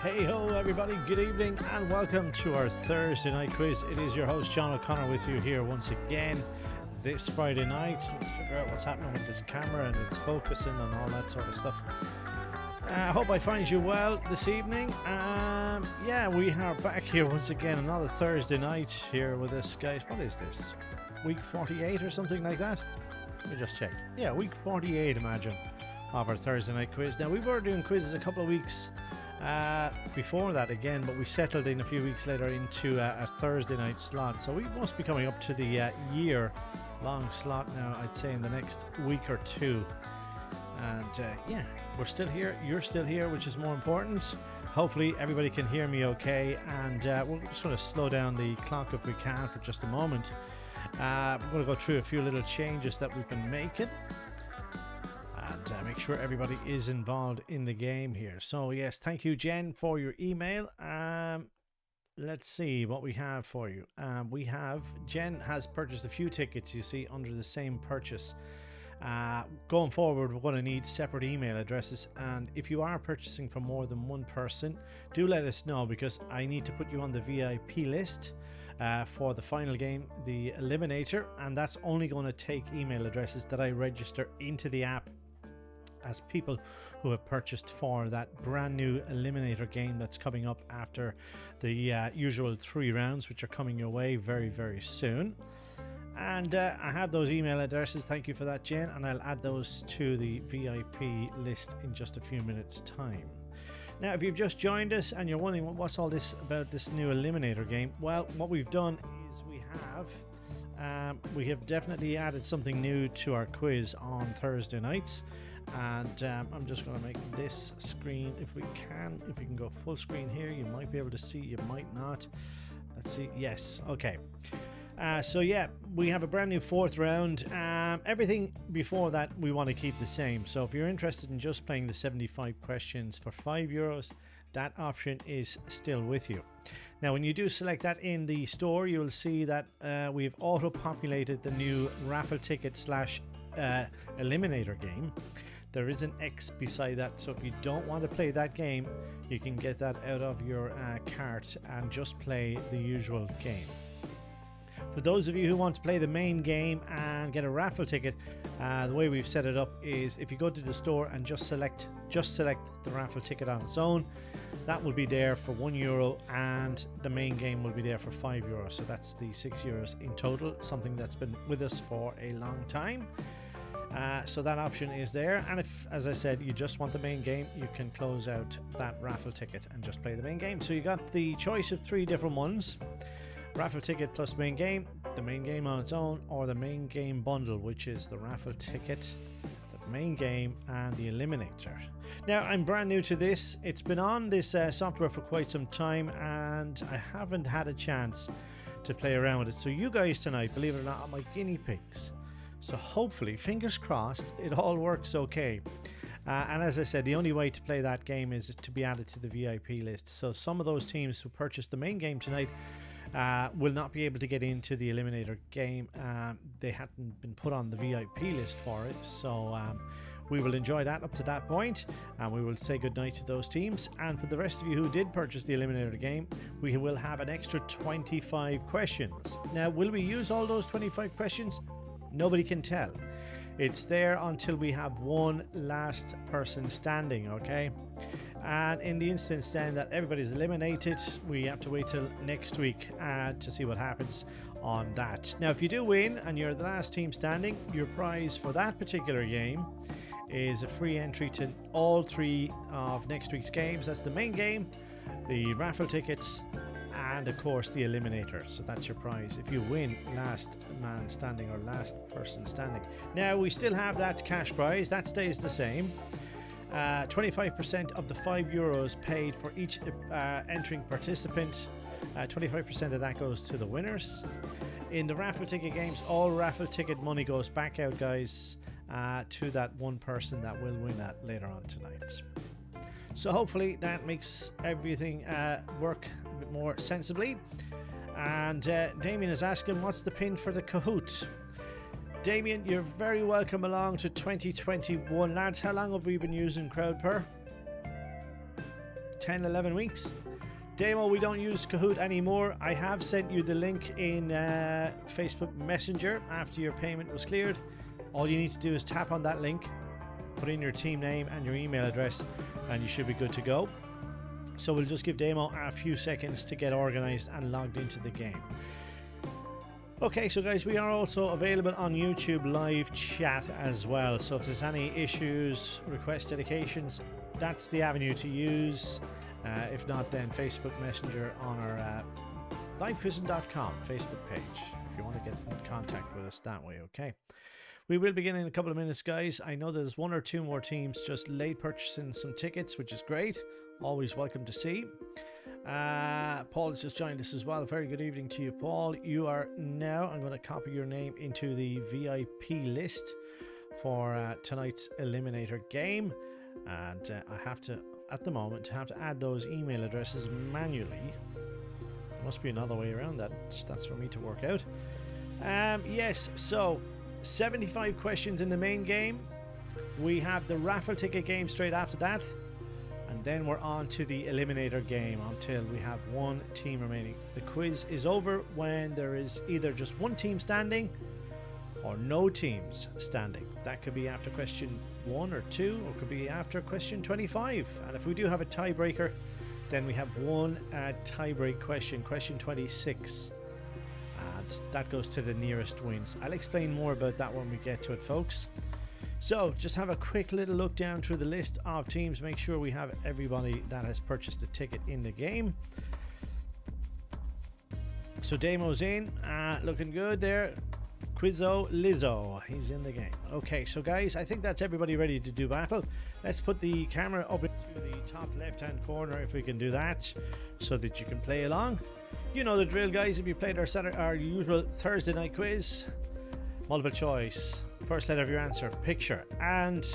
Hey ho everybody, good evening and welcome to our Thursday night quiz. It is your host John O'Connor with you here once again this Friday night. Let's figure out what's happening with this camera and its focusing and all that sort of stuff. I hope I find you well this evening. Yeah, we are back here once again, another Thursday night here with us, guys. What is this? Week 48 or something like that? Let me just check. Yeah, week 48, imagine, of our Thursday night quiz. Now, we were doing quizzes a couple of weeks before that again, but we settled in a few weeks later into a Thursday night slot. So we must be coming up to the year-long slot now, I'd say, in the next week or two. And yeah, we're still here. You're still here, which is more important. Hopefully everybody can hear me okay. And we're just going to slow down the clock if we can for just a moment. I'm going to go through a few little changes that we've been making and make sure everybody is involved in the game here. So yes, thank you, Jen, for your email. Let's see what we have for you. Jen has purchased a few tickets, you see, under the same purchase. Going forward, we're going to need separate email addresses, and if you are purchasing for more than one person, do let us know, because I need to put you on the VIP list for the final game, the Eliminator, and that's only going to take email addresses that I register into the app as people who have purchased for that brand new Eliminator game that's coming up after the usual 3 rounds, which are coming your way very, very soon. And I have those email addresses. Thank you for that, Jen, and I'll add those to the VIP list in just a few minutes time. Now, if you've just joined us and you're wondering what's all this about this new Eliminator game, well, what we've done is we have definitely added something new to our quiz on Thursday nights. And I'm just going to make this screen, if we can go full screen here. You might be able to see, you might not. Let's see. Yes, okay. So yeah, we have a brand new 4th round. Everything before that we want to keep the same. So if you're interested in just playing the 75 questions for €5, that option is still with you. Now, when you do select that in the store, you'll see that we've auto-populated the new raffle ticket / Eliminator game. There is an X beside that, so if you don't want to play that game, you can get that out of your cart and just play the usual game. For those of you who want to play the main game and get a raffle ticket, the way we've set it up is if you go to the store and just select the raffle ticket on its own, that will be there for €1, and the main game will be there for €5. So that's the €6 in total, something that's been with us for a long time. So that option is there, and if, as I said, you just want the main game, you can close out that raffle ticket and just play the main game. So you got the choice of 3 different ones: raffle ticket plus main game, the main game on its own, or the main game bundle, which is the raffle ticket, the main game, and the Eliminator. Now, I'm brand new to this. It's been on this software for quite some time, and I haven't had a chance to play around with it. So you guys tonight, believe it or not, are my guinea pigs. So hopefully, fingers crossed, it all works okay. And as I said, the only way to play that game is to be added to the VIP list. So some of those teams who purchased the main game tonight will not be able to get into the Eliminator game. They hadn't been put on the VIP list for it. So we will enjoy that up to that point, and we will say goodnight to those teams. And for the rest of you who did purchase the Eliminator game, we will have an extra 25 questions. Now, will we use all those 25 questions? Nobody can tell. It's there until we have one last person standing, okay? And in the instance then that everybody's eliminated, we have to wait till next week to see what happens on that. Now, if you do win and you're the last team standing, your prize for that particular game is a free entry to all 3 of next week's games. That's the main game, the raffle tickets, and of course the Eliminator. So that's your prize if you win last man standing or last person standing. Now, we still have that cash prize, that stays the same. 25% of the €5 paid for each entering participant. 25% of that goes to the winners. In the raffle ticket games, all raffle ticket money goes back out, guys, to that one person that will win that later on tonight. So hopefully that makes everything work a bit more sensibly. And Damien is asking, what's the pin for the Kahoot? Damien, you're very welcome along to 2021. Lads, how long have we been using CrowdPer? 10, 11 weeks. Demo, we don't use Kahoot anymore. I have sent you the link in Facebook Messenger after your payment was cleared. All you need to do is tap on that link, put in your team name and your email address, and you should be good to go. So we'll just give Demo a few seconds to get organized and logged into the game. Okay, so guys, we are also available on YouTube live chat as well. So if there's any issues, request dedications, that's the avenue to use. If not, then Facebook Messenger on our livequizzing.com Facebook page if you want to get in contact with us that way. Okay, we will begin in a couple of minutes, guys. I know there's one or two more teams just late purchasing some tickets, which is great. Always welcome to see. Paul has just joined us as well. Very good evening to you, Paul. You are now, I'm going to copy your name into the VIP list for tonight's Eliminator game, and I have to, at the moment, have to add those email addresses manually. There must be another way around that. That's for me to work out. Yes, so 75 questions in the main game. We have the raffle ticket game straight after that, and then we're on to the Eliminator game until we have one team remaining. The quiz is over when there is either just one team standing or no teams standing. That could be after question 1 or 2, or could be after question 25. And if we do have a tiebreaker, then we have one tiebreak question, question 26. And that goes to the nearest wins. I'll explain more about that when we get to it, folks. So just have a quick little look down through the list of teams. Make sure we have everybody that has purchased a ticket in the game. So Damo's in, looking good there. Quizzo Lizzo, he's in the game. Okay, so guys, I think that's everybody ready to do battle. Let's put the camera up into the top left hand corner if we can do that, so that you can play along. You know the drill, guys. If you played our usual Thursday night quiz, multiple choice, first letter of your answer, picture. And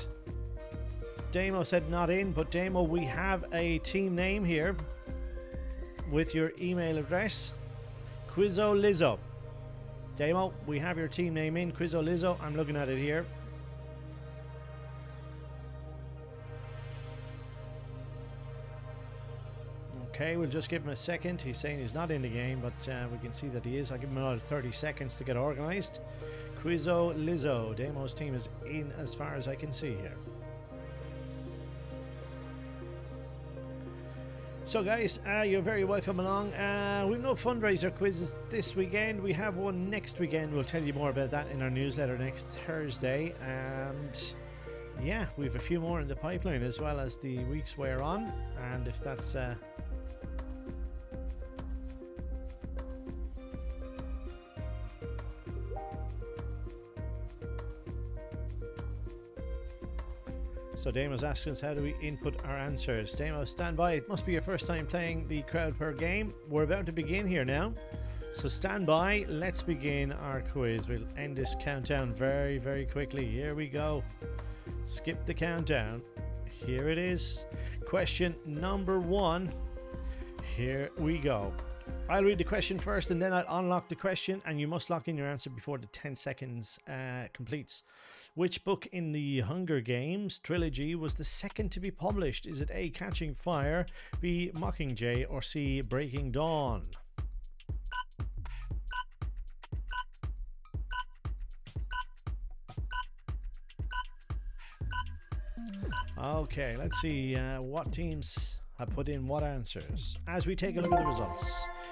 Damo said not in, but Damo, we have a team name here with your email address, Quizzo Lizzo. Damo, we have your team name in, Quizzo Lizzo. I'm looking at it here. Okay, we'll just give him a second. He's saying he's not in the game, but we can see that he is. I'll give him another 30 seconds to get organized. Quizzo Lizzo. Damo's team is in as far as I can see here. So guys, you're very welcome along. We've no fundraiser quizzes this weekend. We have one next weekend. We'll tell you more about that in our newsletter next Thursday. And yeah, we have a few more in the pipeline as well as the weeks wear on. And if that's so Damo's asking us, how do we input our answers? Damo, stand by. It must be your first time playing the crowd per game. We're about to begin here now. So stand by. Let's begin our quiz. We'll end this countdown very, very quickly. Here we go. Skip the countdown. Here it is. Question number 1. Here we go. I'll read the question first and then I'll unlock the question, and you must lock in your answer before the 10 seconds completes. Which book in the Hunger Games trilogy was the second to be published? Is it A, Catching Fire, B, Mockingjay, or C, Breaking Dawn? Okay, let's see what teams have put in what answers as we take a look at the results.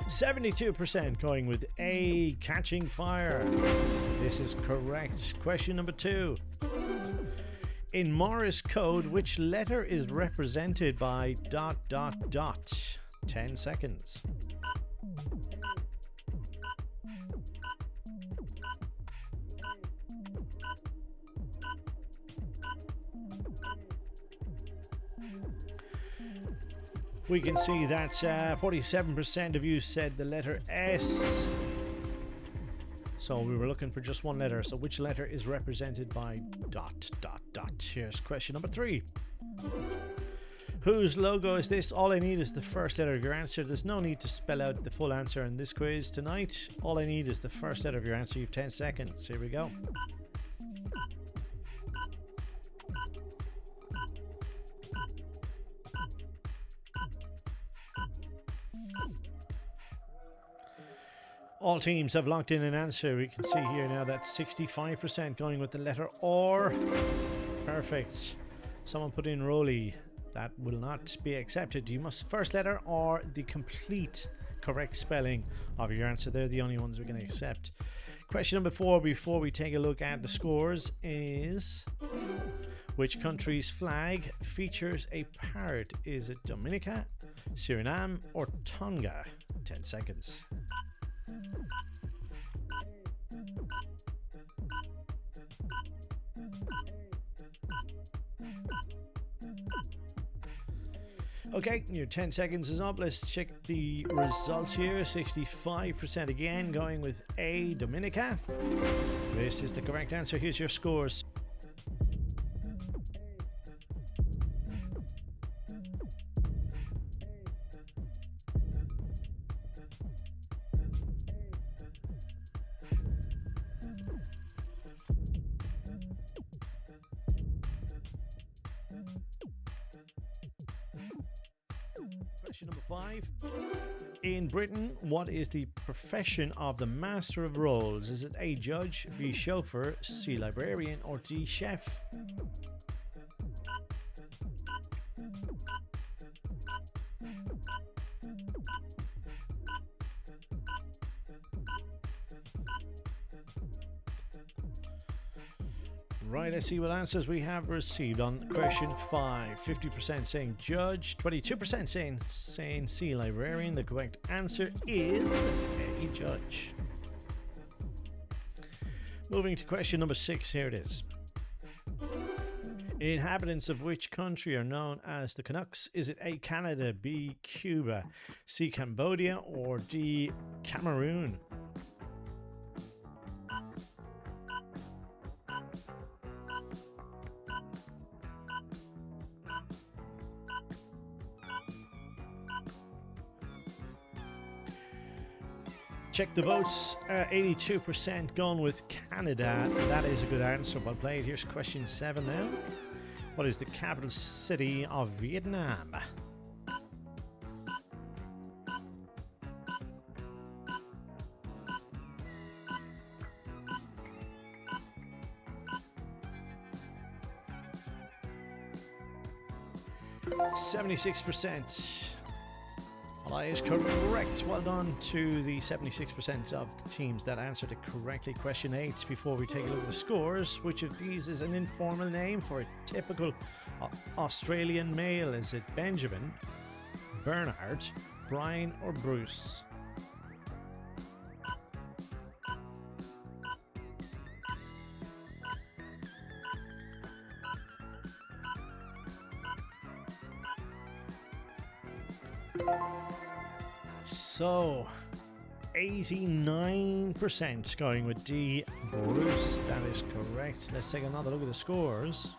72% going with A, Catching Fire. This is correct. Question number 2. In Morse code, which letter is represented by ... 10 seconds. We can see that 47% of you said the letter S. So we were looking for just one letter. So which letter is represented by ... Here's question number 3. Whose logo is this? All I need is the first letter of your answer. There's no need to spell out the full answer in this quiz tonight. All I need is the first letter of your answer. You have 10 seconds. Here we go. All teams have locked in an answer. We can see here now that 65% going with the letter R. Perfect. Someone put in Rolly. That will not be accepted. You must first letter or the complete correct spelling of your answer. They're the only ones we're going to accept. Question number 4 before we take a look at the scores is: which country's flag features a parrot? Is it Dominica, Suriname, or Tonga? 10 seconds. Okay, your 10 seconds is up. Let's check the results here. 65% again going with A, Dominica. This is the correct answer. Here's your scores. Question number 5. In Britain, what is the profession of the Master of Rolls? Is it A, judge, B, chauffeur, C, librarian, or D, chef? Right, let's see what answers we have received on question 5. 50% saying judge, 22% saying C, librarian. The correct answer is A, judge. Moving to question number 6, here it is. Inhabitants of which country are known as the Canucks? Is it A, Canada, B, Cuba, C, Cambodia, or D, Cameroon? Check the votes. 82% gone with Canada. That is a good answer. Well played. Here's question 7 now. What is the capital city of Vietnam? (76%). Well, that is correct. Well done to the 76% of the teams that answered it correctly. Question 8, before we take a look at the scores, which of these is an informal name for a typical Australian male? Is it Benjamin, Bernard, Brian, or Bruce? So, 89% going with D, Bruce. That is correct. Let's take another look at the scores.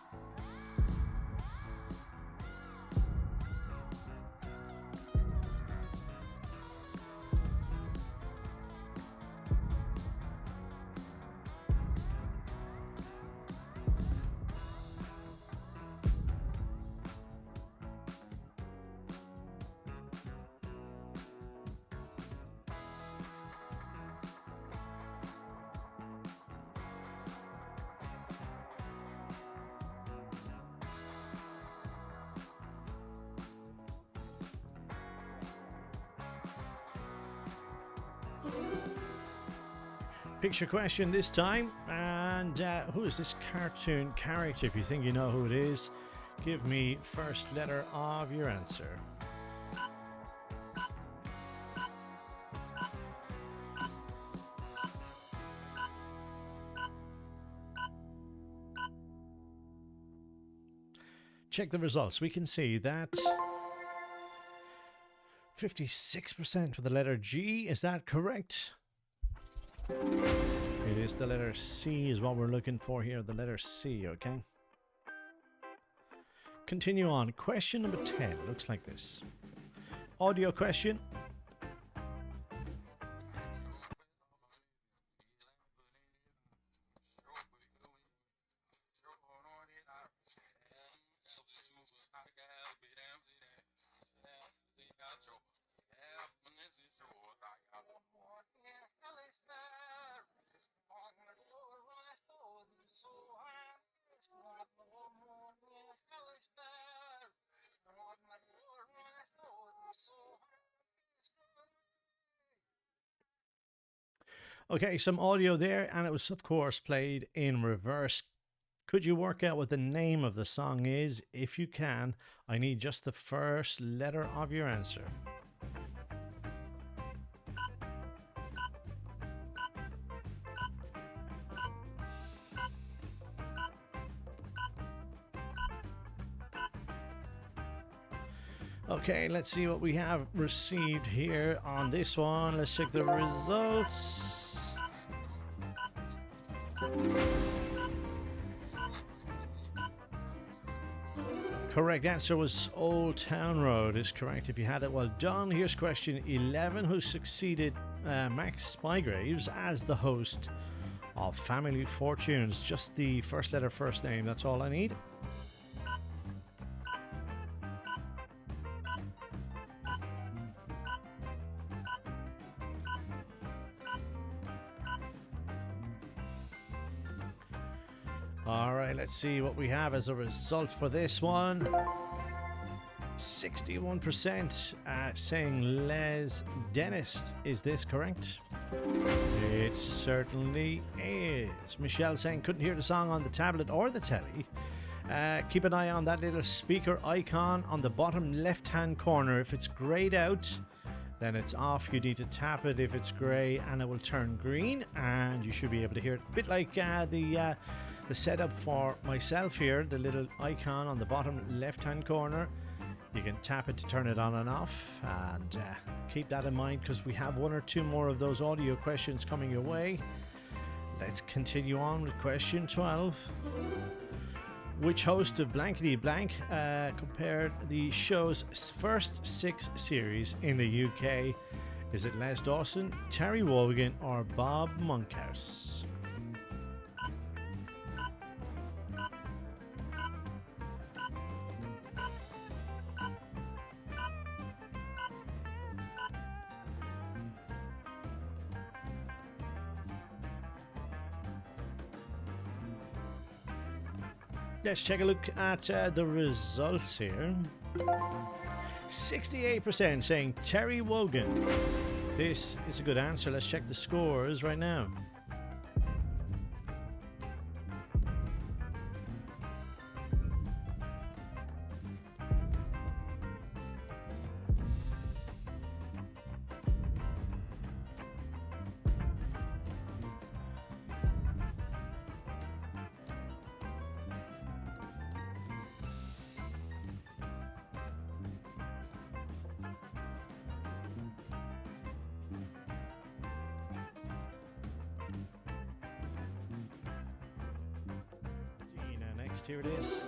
Picture question this time, and who is this cartoon character? If you think you know who it is, give me first letter of your answer. Check the results. We can see that 56% for the letter G. Is that correct? It is the letter C is what we're looking for here, the letter C, okay? Continue on. Question number 10 looks like this. Audio question. Okay, some audio there, and it was, of course, played in reverse. Could you work out what the name of the song is? If you can, I need just the first letter of your answer. Okay, let's see what we have received here on this one. Let's check the results. Correct answer was Old Town Road is correct. If you had it, well done. Here's question 11. Who succeeded Max Spygraves as the host of Family Fortunes? Just the first letter, first name. That's all I need. Alright, let's see what we have as a result for this one. 61% saying Les Dennis. Is this correct? It certainly is. Michelle saying couldn't hear the song on the tablet or the telly. Keep an eye on that little speaker icon on the bottom left hand corner. If it's grayed out, then it's off. You need to tap it if it's grey and it will turn green and you should be able to hear it. A bit like the setup for myself here, the little icon on the bottom left hand corner. You can tap it to turn it on and off, and keep that in mind because we have one or two more of those audio questions coming your way. Let's continue on with question 12. Which host of Blankety Blank compared the show's first 6 series in the UK? Is it Les Dawson, Terry Wogan or Bob Monkhouse? Let's take a look at the results here. 68% saying Terry Wogan. This is a good answer. Let's check the scores right now. Here it is.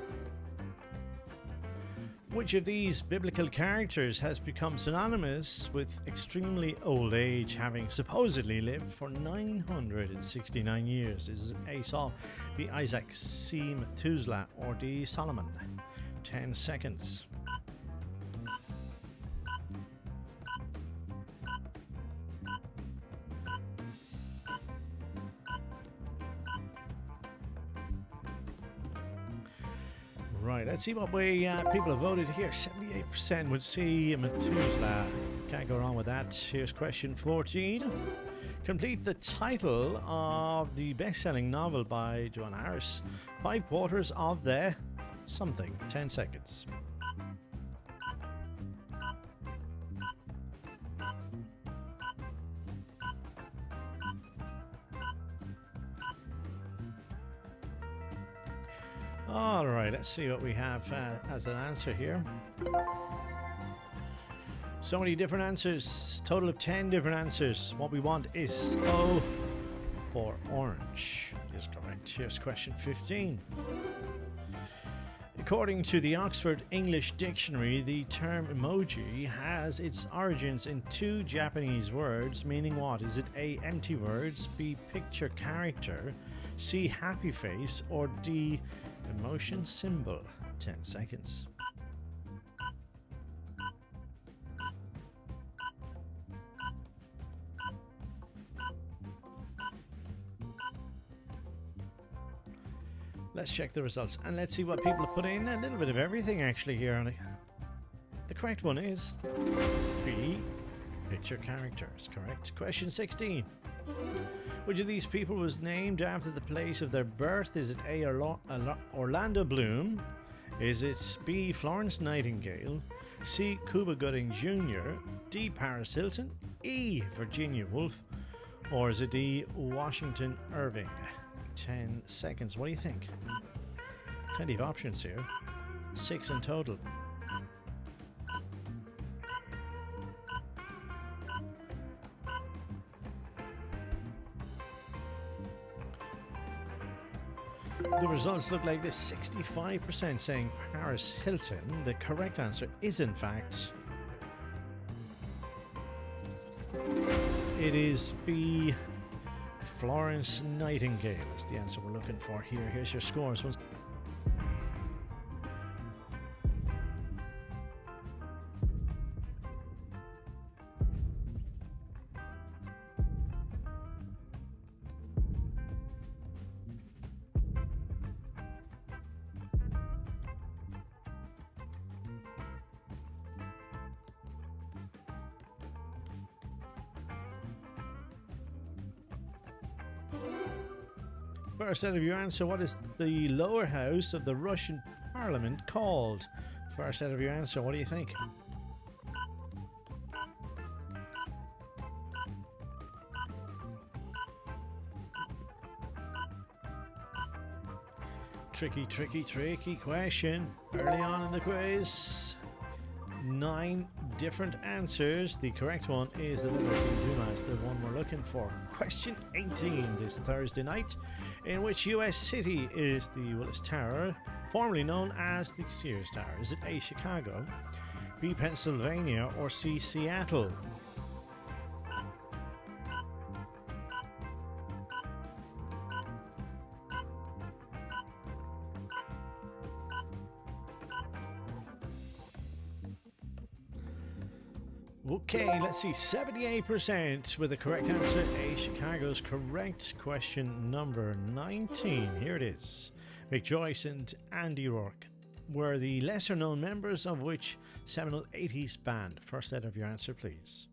Which of these biblical characters has become synonymous with extremely old age, having supposedly lived for 969 years? Is it A. Saul, B. Isaac, C. Methuselah, or D. Solomon? 10 seconds. Right, let's see what way people have voted here. 78% would see Methuselah. Can't go wrong with that. Here's question 14. Complete the title of the best-selling novel by Joanne Harris. 5 quarters of the something. 10 seconds. All right, let's see what we have as an answer here. So many different answers, total of 10 different answers. What we want is O for orange. Is correct. Here's question 15. According to the Oxford English Dictionary, the term emoji has its origins in 2 Japanese words, meaning what? Is it A, empty words, B, picture character, C, happy face, or D, emotion symbol? 10 seconds. Let's check the results and let's see what people have put in. A little bit of everything actually here. The correct one is B, Picture characters, correct. Question 16. Which of these people was named after the place of their birth? Is it A. Orlando Bloom? Is it B. Florence Nightingale? C. Cuba Gooding Jr.? D. Paris Hilton? E. Virginia Woolf? Or is it D. Washington Irving? 10 seconds. What do you think? Plenty of options here. 6 in total. The results look like this: 65% saying Paris Hilton. The correct answer is, in fact, it is B. Florence Nightingale is the answer we're looking for here. Here's your scores. First out of your answer, what is the lower house of the Russian parliament called? First out of your answer, what do you think? Tricky question. Early on in the quiz. 9 different answers. The correct one is the Liberty Dumas, the one we're looking for. Question 18 this Thursday night. In which US city is the Willis Tower, formerly known as the Sears Tower? Is it A. Chicago, B. Pennsylvania, or C. Seattle? Okay, let's see. 78% with the correct answer. A. Chicago's correct. Question number 19. Here it is. Mick Joyce and Andy Rourke were the lesser known members of which seminal 80s band? First out of your answer, please.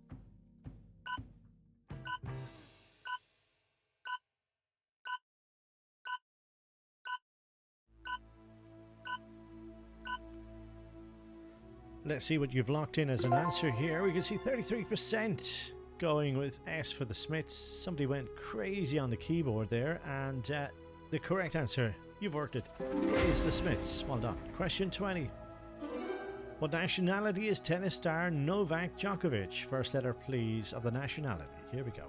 Let's see what you've locked in as an answer here. We can see 33% going with S for the Smiths. Somebody went crazy on the keyboard there, and the correct answer, you've worked it, is the Smiths. Well done. Question 20. What nationality is tennis star Novak Djokovic? First letter, please, of the nationality. Here we go.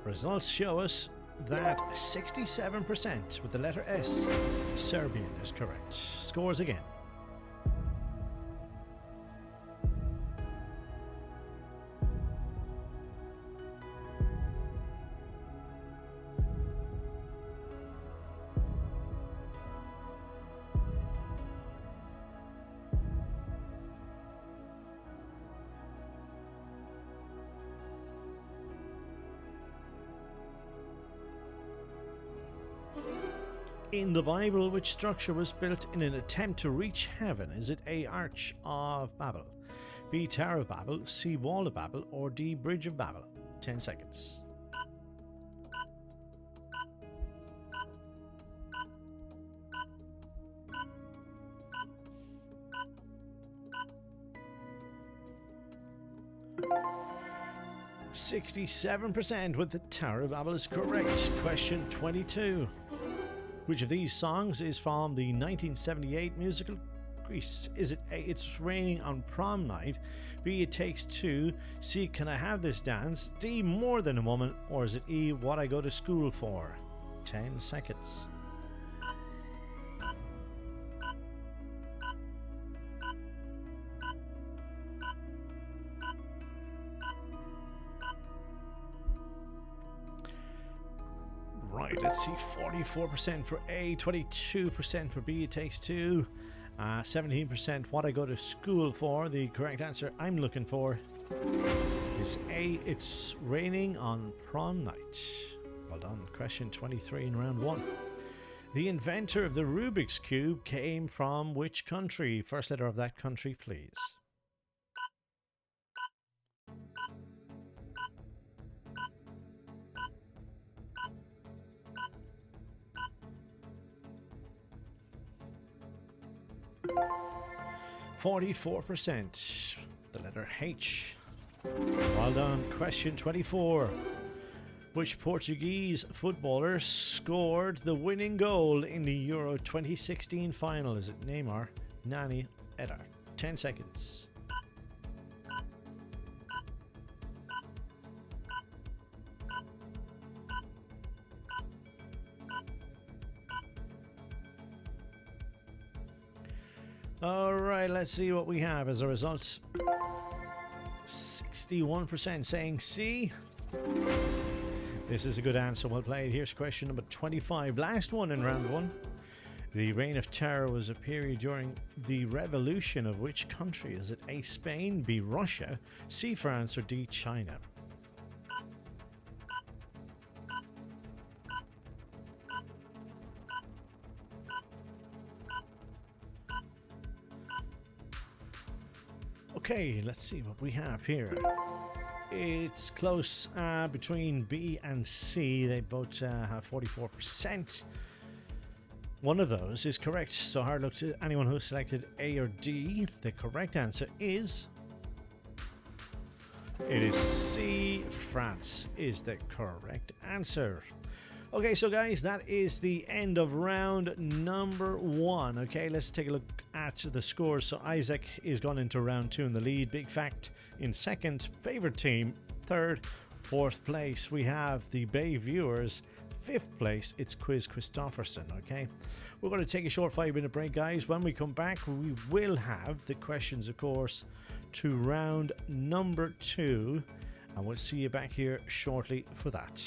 Results show us that 67% with the letter S, Serbian, is correct. Scores again. In the Bible, which structure was built in an attempt to reach heaven? Is it A. Arch of Babel, B. Tower of Babel, C. Wall of Babel, or D. Bridge of Babel? 10 seconds. %67% with the Tower of Babel is correct. Question 22. Which of these songs is from the 1978 musical Grease? Is it A. It's Raining on Prom Night, B. It Takes Two, C. Can I Have This Dance, D. More Than a Woman, or is it E. What I Go to School For? 10 seconds. Right, let's see, 44% for A, 22% for B, It Takes Two, 17% What I Go to School For. The correct answer I'm looking for Is A, it's raining on prom night. Well done. Question 23 in round 1. The inventor of the Rubik's Cube came from which country? First letter of that country, please. %. The letter H. Well done. Question 24. Which Portuguese footballer scored the winning goal in the Euro 2016 final? Is it Neymar, Nani, Eder? 10 seconds. Alright, let's see what we have as a result. 61% saying C. This is a good answer, well played. Here's question number 25, last one in round 1. The Reign of Terror was a period during the revolution of which country? Is it A, Spain, B, Russia, C, France, or D, China? Okay, let's see what we have here. It's close between B and C. They both have 44%. One of those is correct, so hard luck to anyone who selected A or D. The correct answer is... it is C. France is the correct answer. Okay, so guys, that is the end of round number 1. Okay, let's take a look at the scores. So Isaac is gone into round 2 in the lead. Big Fact in second. Favorite team, third. Fourth place, we have the Bay Viewers. Fifth place, it's Quiz Christofferson. Okay, we're going to take a short 5-minute break, guys. When we come back, we will have the questions, of course, to round number 2, and we'll see you back here shortly for that.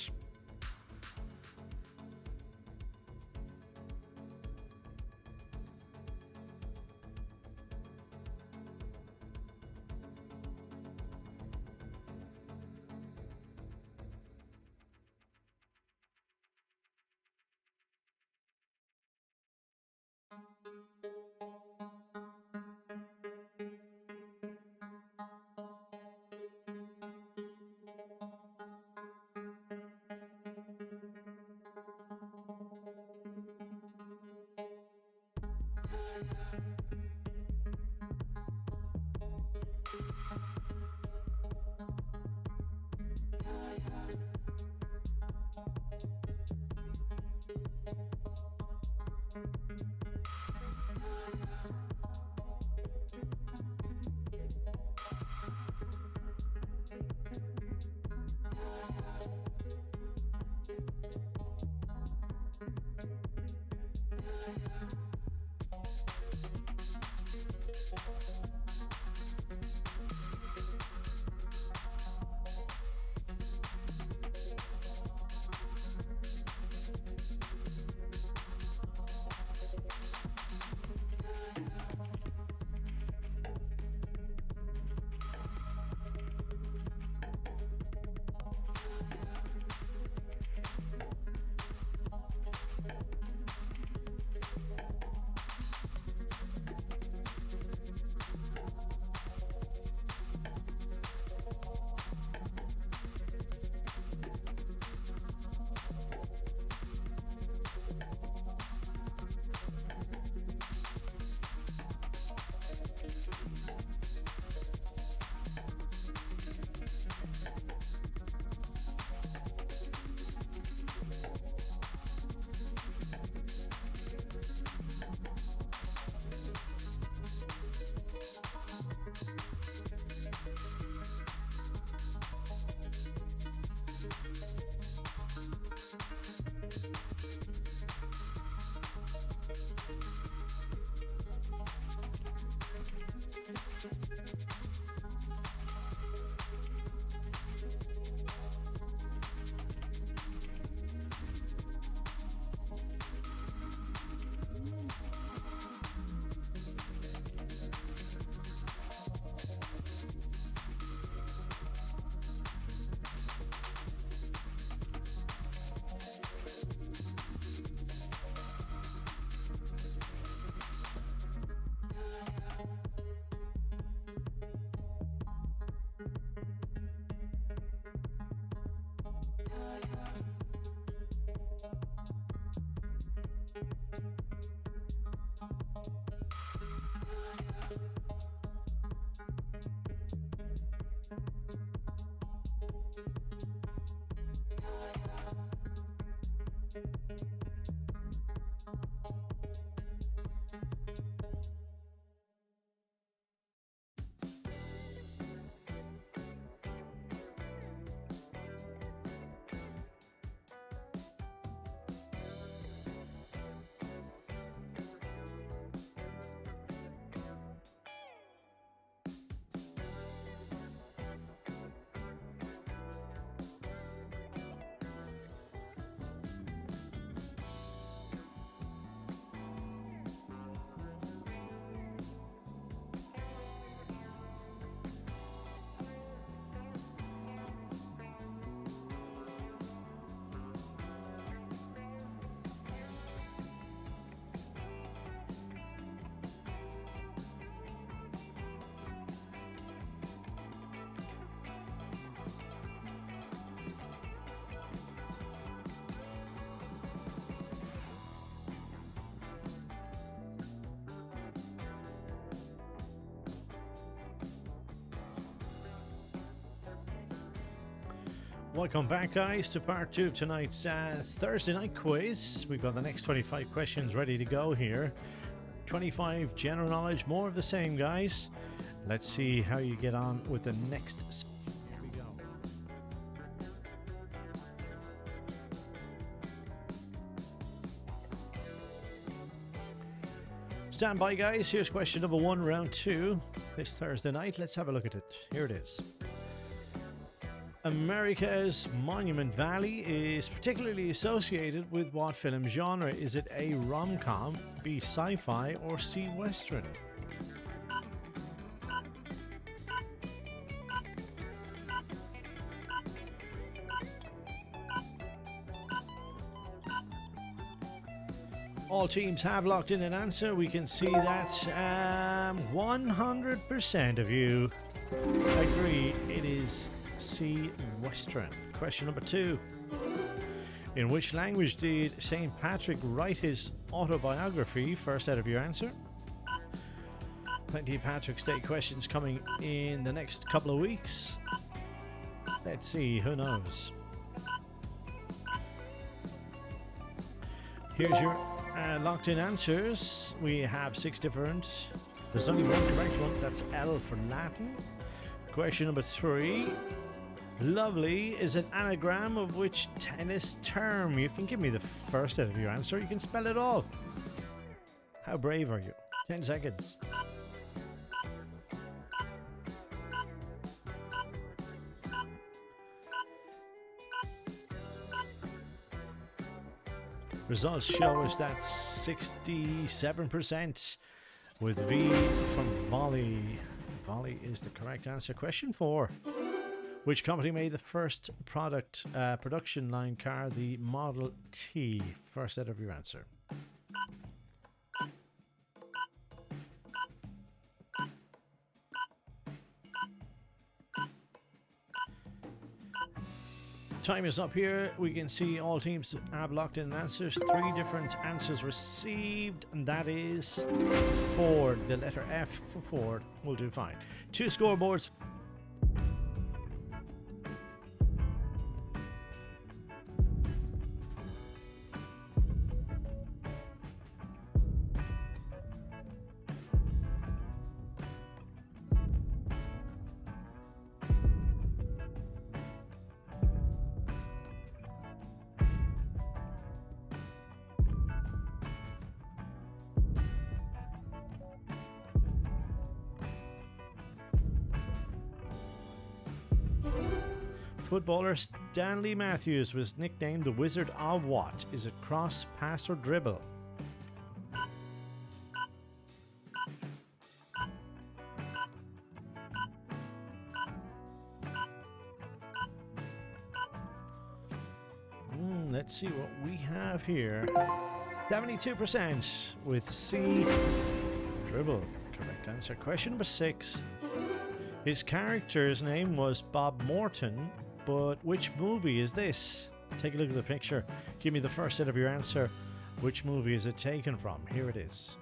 Welcome back, guys, to part 2 of tonight's Thursday night quiz. We've got the next 25 questions ready to go here. 25 general knowledge, more of the same, guys. Let's see how you get on with the next. Here we go. Stand by, guys. Here's question number 1, round 2, this Thursday night. Let's have a look at it. Here it is. America's Monument Valley is particularly associated with what film genre? Is it A, rom-com, B, sci-fi, or C, western? All teams have locked in an answer. We can see that 100% of you agree it is C, western. Question number 2. In which language did St. Patrick write his autobiography? First out of your answer. Plenty of Patrick's Day questions coming in the next couple of weeks. Let's see, who knows? Here's your locked in answers. We have 6 different. There's only one correct one. That's L for Latin. Question number 3. Lovely is an anagram of which tennis term? You can give me the first out of your answer. You can spell it all. How brave are you? 10 seconds. Results show us that 67% with V from volley. Volley is the correct answer. Question 4. Which company made the first production line car, the Model T? First out of your answer. Time is up here. We can see all teams have locked in answers. 3 different answers received, and that is Ford. The letter F for Ford will do fine. 2 scoreboards. Footballer Stanley Matthews was nicknamed the Wizard of what? Is it cross, pass, or dribble? Let's see what we have here. 72% with C, dribble. Correct answer. Question number 6. His character's name was Bob Morton, but which movie is this? Take a look at the picture. Give me the first set of your answer. Which movie is it taken from? Here it is.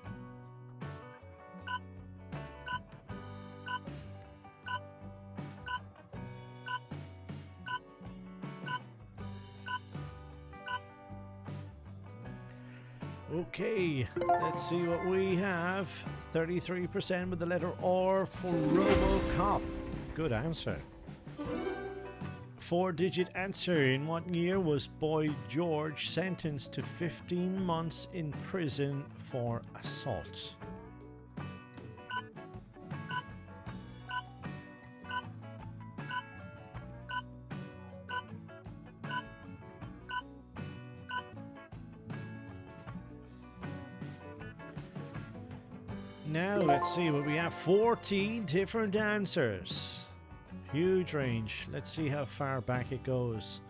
Okay, let's see what we have. 33% with the letter R for RoboCop. Good answer. 4-digit answer. In what year was Boy George sentenced to 15 months in prison for assault? Now let's see what we have. 14 different answers. Huge range. Let's see how far back it goes.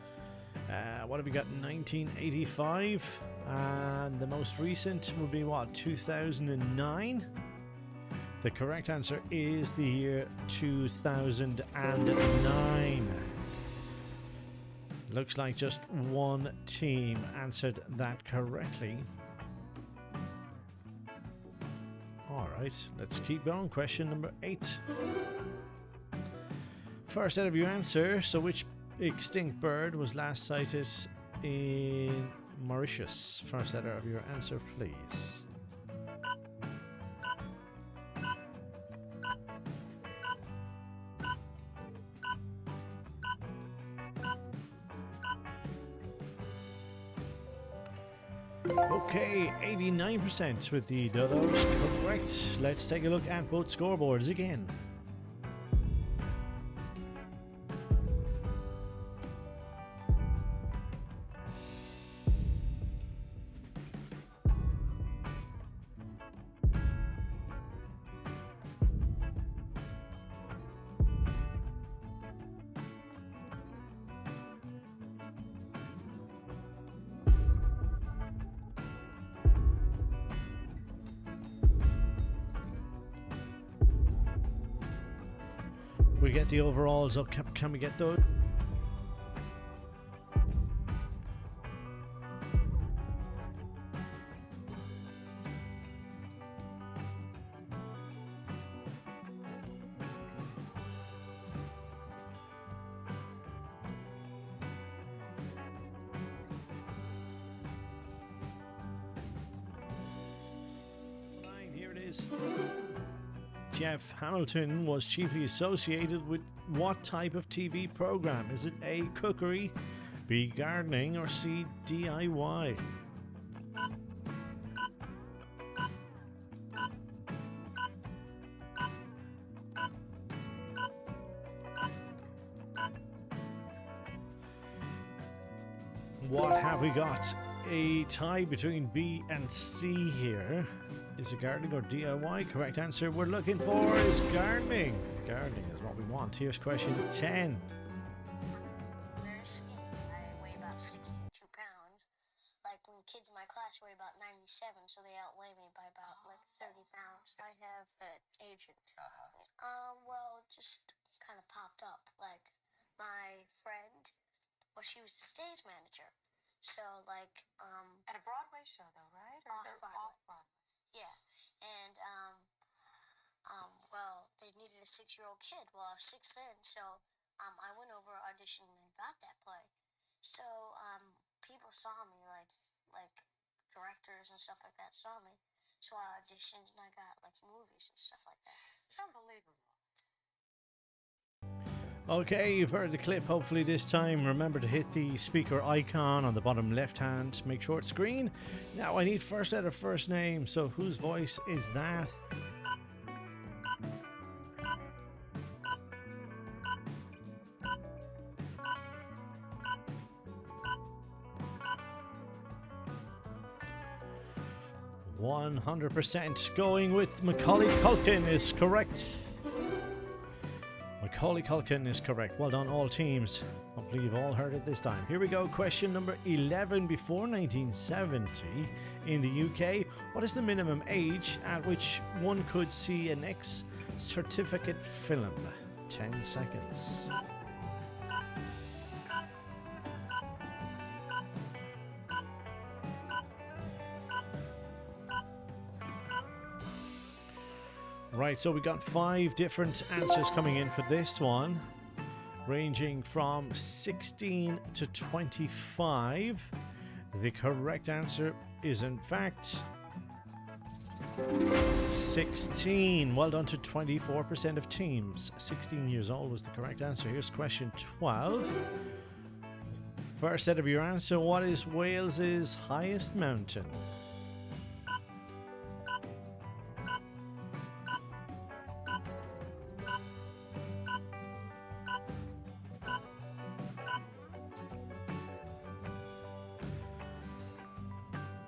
What have we got? 1985. And the most recent would be what? 2009. The correct answer is the year 2009. Looks like just one team answered that correctly. Alright, let's keep going. Question number 8. First out of your answer, so which extinct bird was last sighted in Mauritius? First letter of your answer, please. Okay, 89% with the dodos. Correct. Let's take a look at both scoreboards again. We get the overalls up. Can we get those? Fine, here it is. Jeff Hamilton was chiefly associated with what type of TV program? Is it A, cookery, B, gardening, or C, DIY? What have we got? A tie between B and C here. Is it gardening or DIY? Correct answer we're looking for is gardening. Gardening is what we want. Here's question 10. Very skinny. I weigh about 62 pounds. Like when kids in my class weigh about 97, so they outweigh me by about like 30 pounds. I have an agent. Well, just kind of popped up. Like my friend, well, she was the stage manager. So like, at a Broadway show though, right? Or off Broadway. Yeah, and well, they needed a 6-year-old kid. Well, I was 6 then, so I went over, auditioned, and got that play. So people saw me, like directors and stuff like that saw me. So I auditioned and I got like movies and stuff like that. It's unbelievable. Okay, you've heard the clip. Hopefully this time remember to hit the speaker icon on the bottom left hand. Make sure it's green. Now I need first letter first name. So whose voice is that? %. Going with Macaulay Culkin is correct. Macaulay Culkin is correct. Well done, all teams. Hopefully you've all heard it this time. Here we go. Question number 11. Before 1970 in the UK, what is the minimum age at which one could see an X-certificate film? 10 seconds. Right, so we got 5 different answers coming in for this one, ranging from 16 to 25. The correct answer is in fact 16. Well done to 24% of teams. 16 years old was the correct answer. Here's question 12. First set of your answer, what is Wales's highest mountain?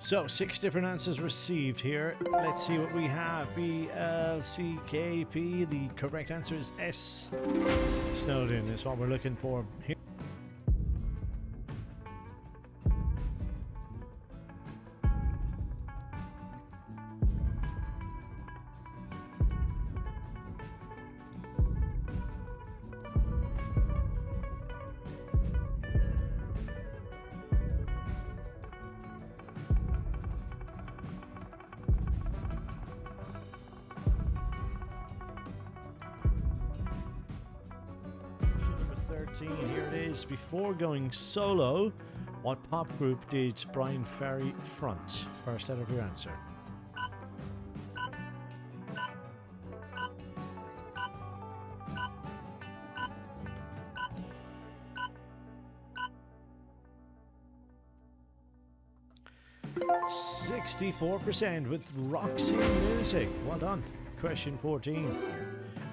So 6 different answers received here. Let's see what we have. B, L, C, K, P. The correct answer is S. Snowdon is what we're looking for here. 14. Here it is. Before going solo, what pop group did Brian Ferry front? First out of your answer. %64% with Roxy Music. Well done. Question 14.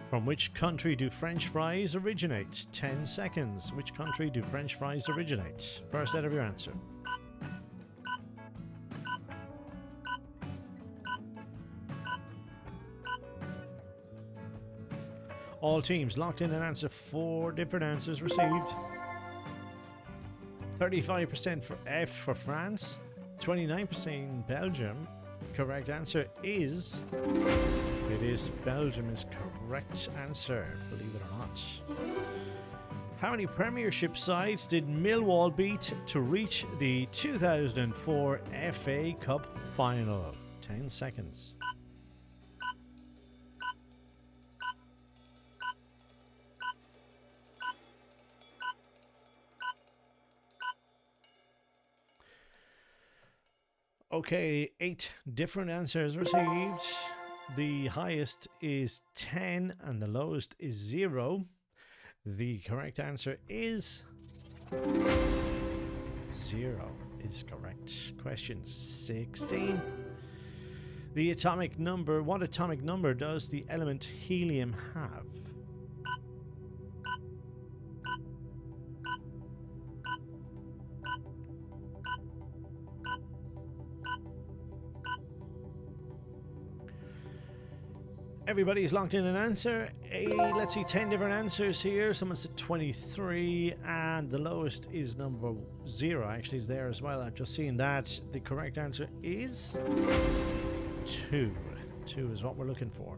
From which country do French fries originate? 10 seconds. Which country do French fries originate? First out of your answer. All teams locked in an answer. 4 different answers received. 35% for F for France. 29% Belgium. Correct answer is... It is Belgium is correct answer, believe it or not. How many Premiership sides did Millwall beat to reach the 2004 FA Cup final? 10 seconds. Okay, 8 different answers received. The highest is 10 and the lowest is 0. The correct answer is 0 is correct. Question 16. The atomic number, what atomic number does the element helium have? Everybody's locked in an answer. Let's see, 10 different answers here. Someone said 23, and the lowest is number 0. Actually, is there as well. I've just seen that. The correct answer is 2. 2 is what we're looking for.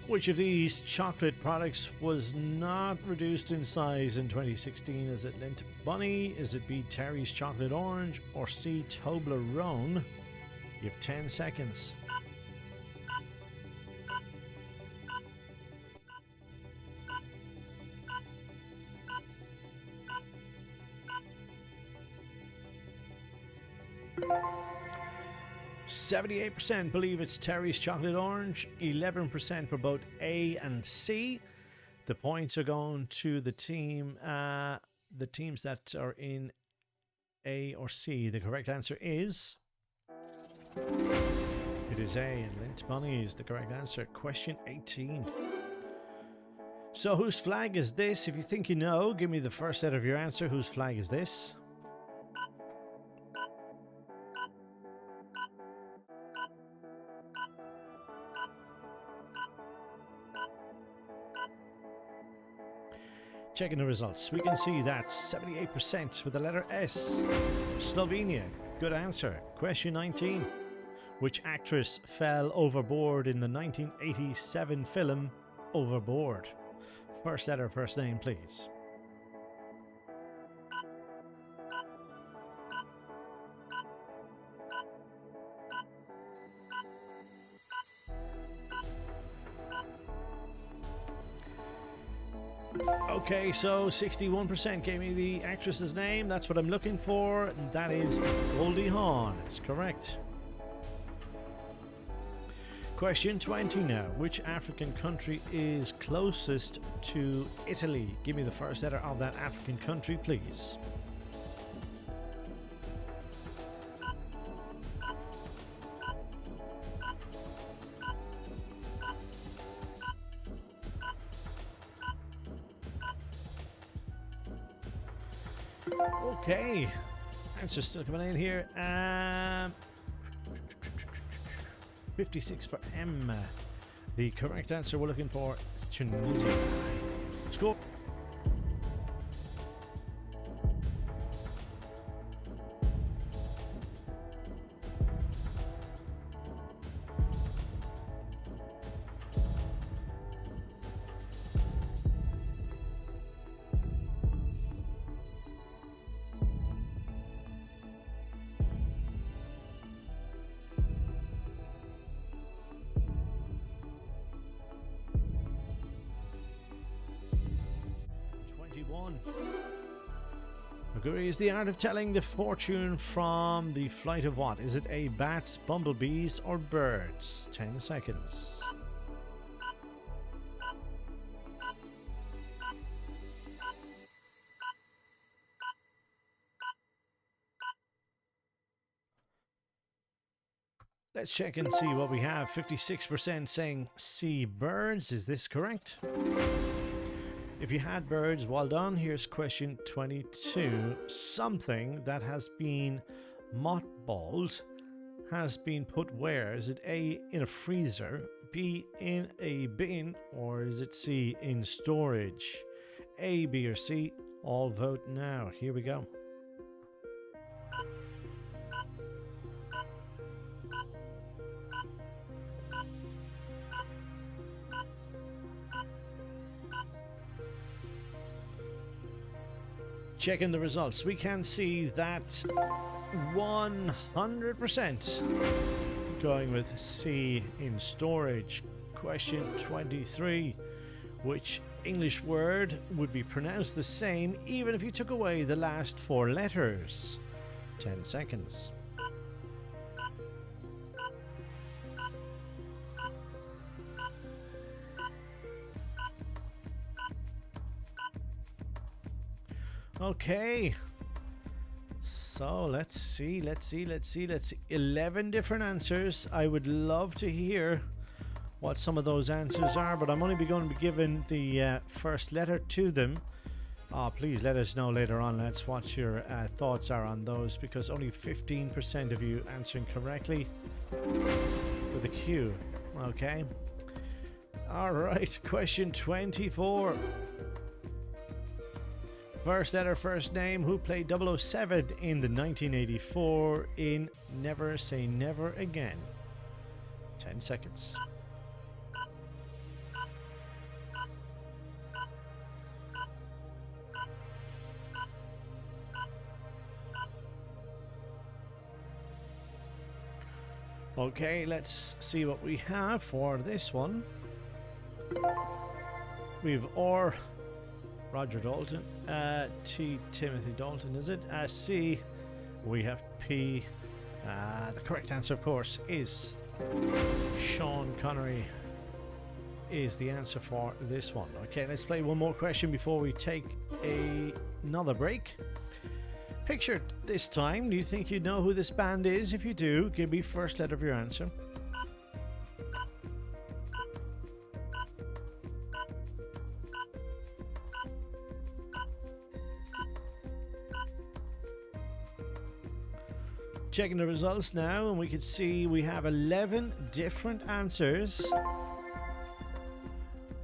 Which of these chocolate products was not reduced in size in 2016? Is it Lindt Bunny? Is it B, Terry's Chocolate Orange? Or C, Toblerone? You have 10 seconds. %78% believe it's Terry's Chocolate Orange, 11% for both A and C. The points are going to the teams that are in A or C. The correct answer is... It is A, and Lindt Bunny is the correct answer. Question 18. So whose flag is this? If you think you know, give me the first set of your answer. Whose flag is this? Checking the results, we can see that 78% with the letter S. Slovenia, good answer. Question 19. Which actress fell overboard in the 1987 film Overboard? First letter, first name, please. Okay, so 61% gave me the actress's name. That's what I'm looking for. That is Goldie Hawn. That's correct. Question 20 now. Which African country is closest to Italy? Give me the first letter of that African country, please. Okay, answer's still coming in here. 56 for M. The correct answer we're looking for is Tunisia. Score. Aguri is the art of telling the fortune from the flight of what? Is it A, bats, bumblebees, or birds? 10 seconds. Let's check and see what we have. 56% saying C, birds. Is this correct? If you had birds, well done. Here's question 22. Something that has been mothballed has been put where? Is it A, in a freezer, B, in a bin, or is it C, in storage? A, B, or C? All vote now. Here we go. Checking the results, we can see that 100% going with C, in storage. Question 23. Which English word would be pronounced the same even if you took away the last 4 letters? 10 seconds. Okay, so let's see. 11 different answers. I would love to hear what some of those answers are, but I'm only going to be giving the first letter to them. Please let us know later on, lads, what your thoughts are on those, because only 15% of you answering correctly with a Q. Okay. Alright, question 24. First letter, first name. Who played 007 in the 1984 in Never Say Never Again? 10 seconds. Okay, let's see what we have for this one. We've Roger Dalton, T, Timothy Dalton, is it? C, we have P. The correct answer, of course, is Sean Connery is the answer for this one. Okay, let's play one more question before we take another break. Picture it this time. Do you think you know who this band is? If you do, give me first letter of your answer. Checking the results now, and we can see we have 11 different answers.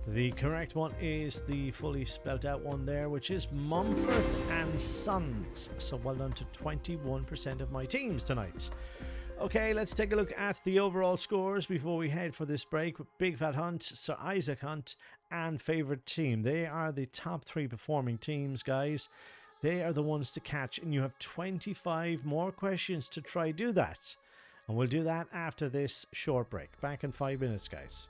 The correct one is the fully spelt out one there, which is Mumford and Sons. So well done to 21% of my teams tonight. Okay, let's take a look at the overall scores before we head for this break with Big Fat Hunt, Sir Isaac Hunt, and Favourite Team. They are the top 3 performing teams, guys. They are the ones to catch, and you have 25 more questions to try do that. And we'll do that after this short break. Back in 5 minutes, guys.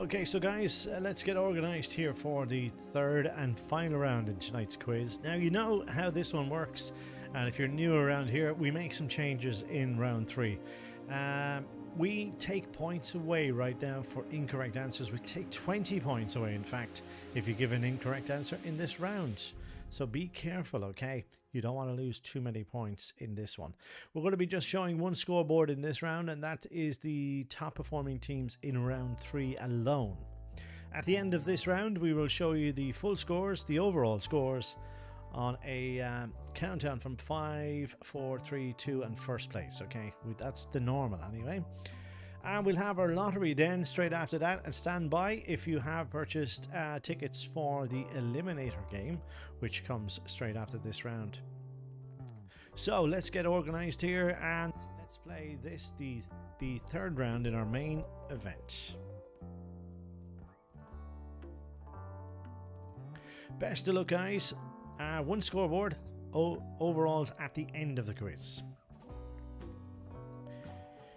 Okay, so guys, let's get organized here for the third and final round in tonight's quiz. Now, you know how this one works, and if you're new around here, we make some changes in round 3. We take points away right now for incorrect answers. We take 20 points away, in fact, if you give an incorrect answer in this round. So be careful, okay? You don't want to lose too many points in this one. We're going to be just showing one scoreboard in this round, and that is the top performing teams in round 3 alone. At the end of this round, we will show you the full scores, the overall scores, on a countdown from 5, 4, 3, 2 and first place, okay? That's the normal anyway. And we'll have our lottery then straight after that, and stand by if you have purchased tickets for the Eliminator game, which comes straight after this round. So let's get organized here and let's play this, the third round in our main event. Best of luck, guys. One scoreboard, overalls at the end of the quiz.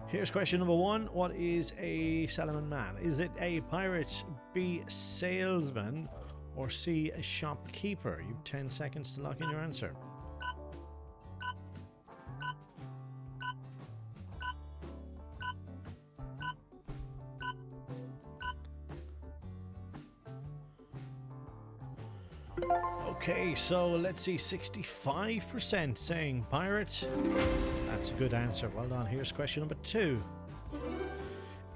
Here's question number 1. What is a Salaman man? Is it A, pirate, B, salesman, or C, a shopkeeper? You have 10 seconds to lock in your answer. Okay, so let's see, 65% saying pirate. That's a good answer. Well done. Here's question number 2.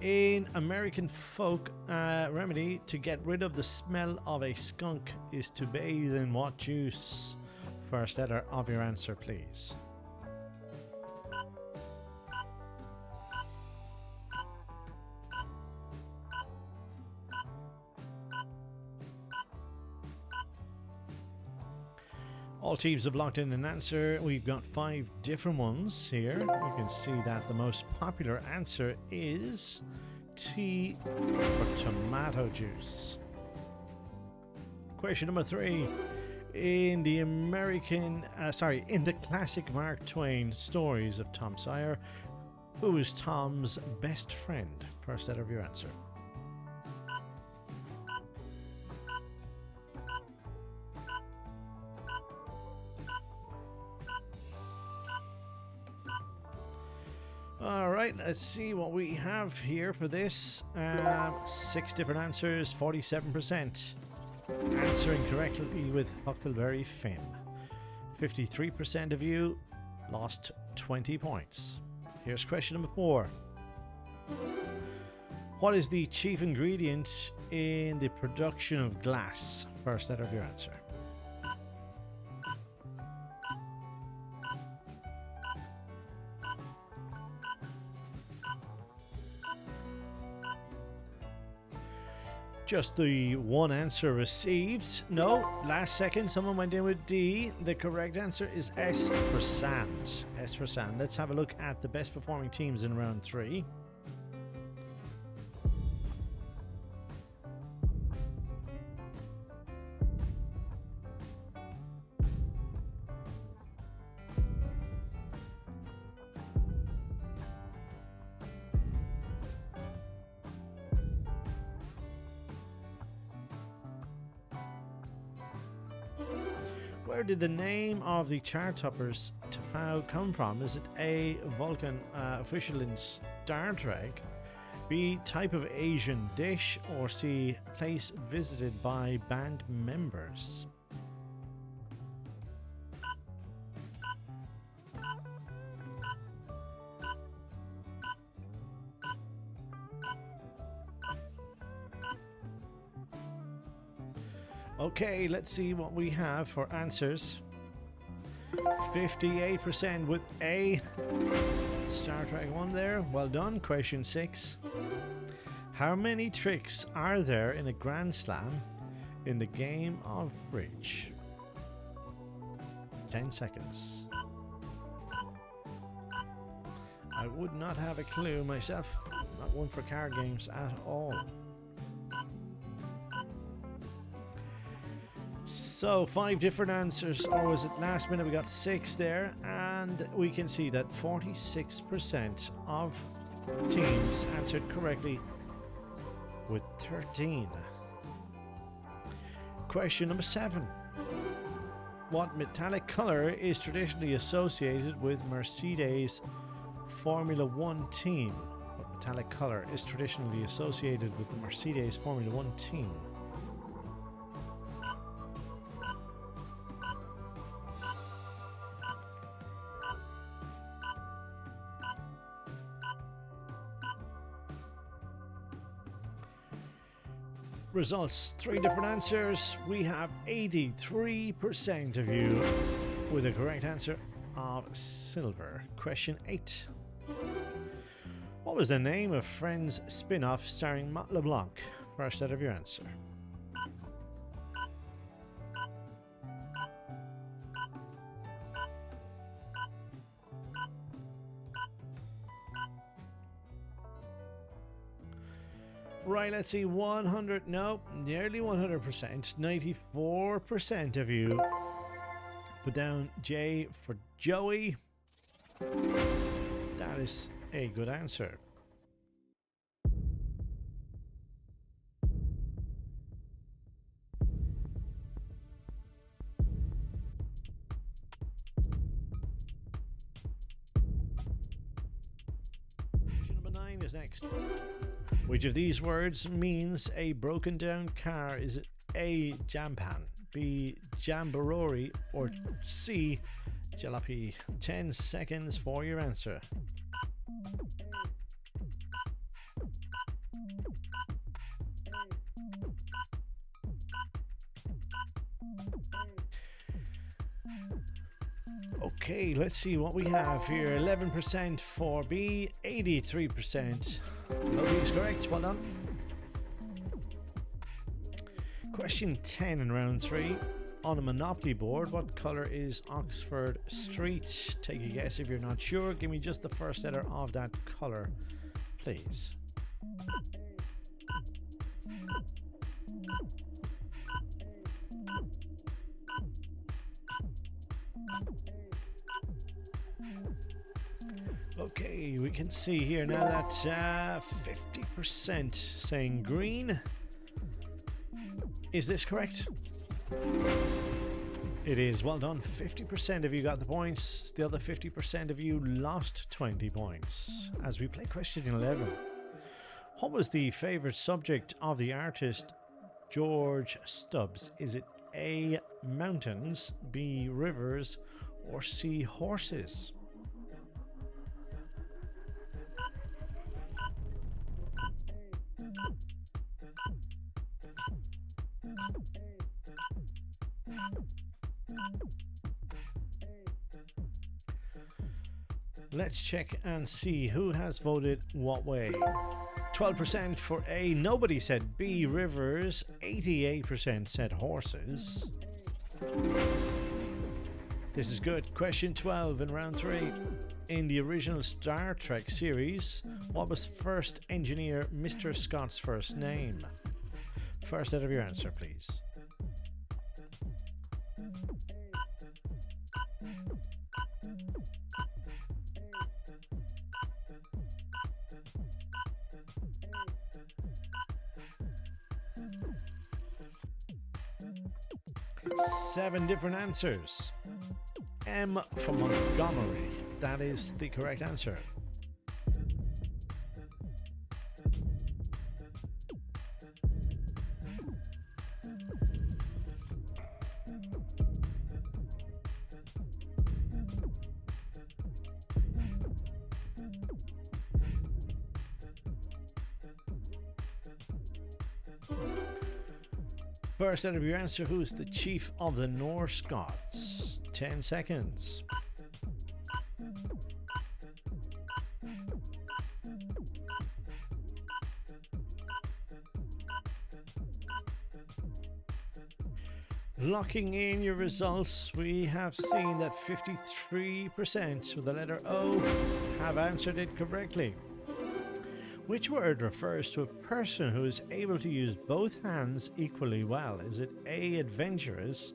In American folk remedy, to get rid of the smell of a skunk is to bathe in what juice? First letter of your answer, please. All teams have locked in an answer. We've got 5 different ones here. You can see that the most popular answer is tea or tomato juice. Question number 3. In the in the classic Mark Twain stories of Tom Sawyer, who is Tom's best friend? First letter of your answer. Alright, let's see what we have here for this. 6 different answers, 47%. Answering correctly with Huckleberry Finn. 53% of you lost 20 points. Here's question number 4. What is the chief ingredient in the production of glass? First letter of your answer. Just the one answer received. No, last second someone went in with D. The correct answer is S for sand. S for sand. Let's have a look at the best performing teams in round 3. Where did the name of the chart toppers Tafau come from? Is it A, Vulcan, official in Star Trek, B, type of Asian dish, or C, place visited by band members? Okay, let's see what we have for answers. 58% with A. Star Trek 1 there. Well done. Question 6. How many tricks are there in a Grand Slam in the game of bridge? 10 seconds. I would not have a clue myself. Not one for card games at all. So 5 different answers, or was it last minute? We got 6 there, and we can see that 46% of teams answered correctly with 13. Question number 7. What metallic color is traditionally associated with Mercedes Formula One team? What metallic color is traditionally associated with the Mercedes Formula One team? Results, 3 different answers. We have 83% of you with a correct answer of silver. Question 8. What was the name of Friends spin-off starring Matt LeBlanc? First out of your answer. Right, let's see, 100, no, nearly 100%, 94% of you put down J for Joey. That is a good answer. Question number 9 is next. Which of these words means a broken down car? Is it A, jampan, B, jamboree, or C, jalopy? 10 seconds for your answer. Okay, let's see what we have here. 11% for B, 83%. Lovely is correct, well done. Question 10 in round 3. On a Monopoly board, what colour is Oxford Street? Take a guess if you're not sure. Give me just the first letter of that colour, please. Okay, we can see here now that 50% saying green. Is this correct? It is. Well done. 50% of you got the points. The other 50% of you lost 20 points. As we play question 11. What was the favourite subject of the artist George Stubbs? Is it A, mountains, B, rivers, or C, horses? Let's check and see who has voted what way. 12% for A, nobody said B, rivers. 88% said horses. This is good. Question 12 in round 3. In the original Star Trek series, what was first engineer Mr. Scott's first name? First out of your answer, please. Seven different answers. M for Montgomery. That is the correct answer. First out of your answer, who is the chief of the Norse gods? 10 seconds. Locking in your results, we have seen that 53% with the letter O have answered it correctly. Which word refers to a person who is able to use both hands equally well? Is it A, adventurous,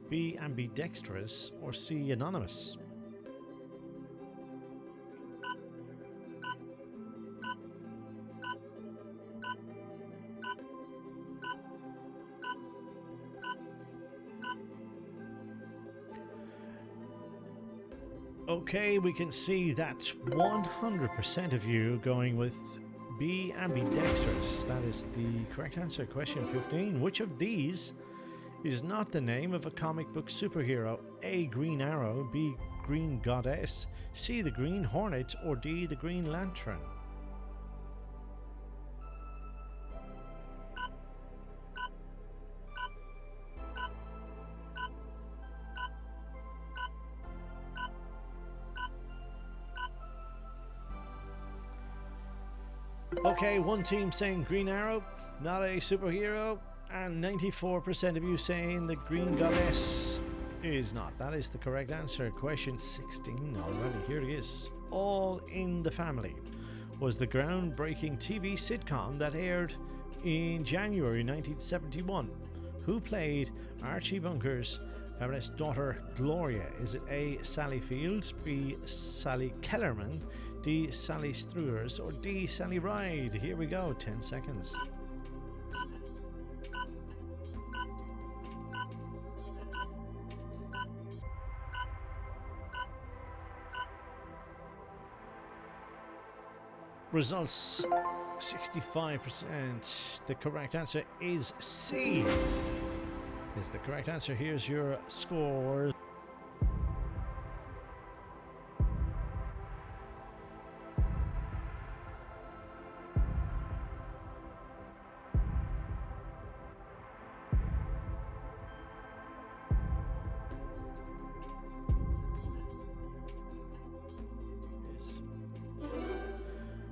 B, ambidextrous, or C, anonymous? Okay, we can see that 100% of you going with B, ambidextrous. That is the correct answer. Question 15. Which of these is not the name of a comic book superhero? A, Green Arrow, B, Green Goddess, C, the Green Hornet, or D, the Green Lantern? Okay, one team saying Green Arrow, not a superhero, and 94% of you saying the Green Goddess is not. That is the correct answer. Question 16 already. Here it is. All in the Family was the groundbreaking TV sitcom that aired in January 1971. Who played Archie Bunker's eldest daughter, Gloria? Is it A, Sally Field, B, Sally Kellerman, D, Sally Struers, or D, Sally Ride? Here we go, 10 seconds. Results 65%. The correct answer is C. Is the correct answer. Here's your score.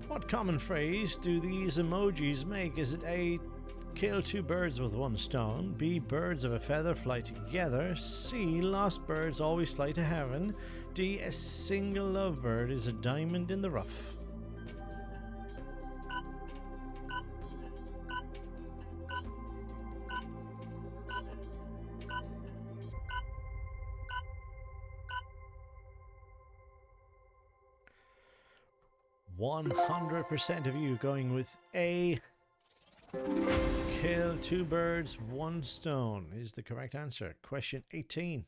What common phrase do these emojis make? Is it A, kill two birds with one stone, B, birds of a feather fly together, C, lost birds always fly to heaven, D, a single lovebird is a diamond in the rough? 100% of you going with A, kill two birds, one stone is the correct answer. Question 18.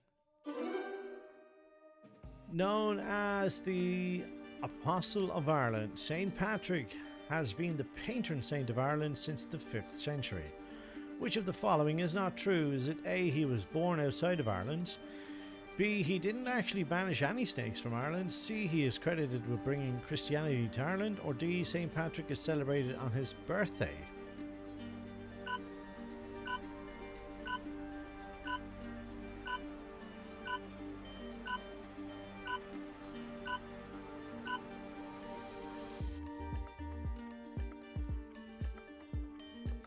Known as the Apostle of Ireland, St. Patrick has been the patron saint of Ireland since the 5th century. Which of the following is not true? Is it A, he was born outside of Ireland, B, he didn't actually banish any snakes from Ireland, C, he is credited with bringing Christianity to Ireland, or D, St. Patrick is celebrated on his birthday?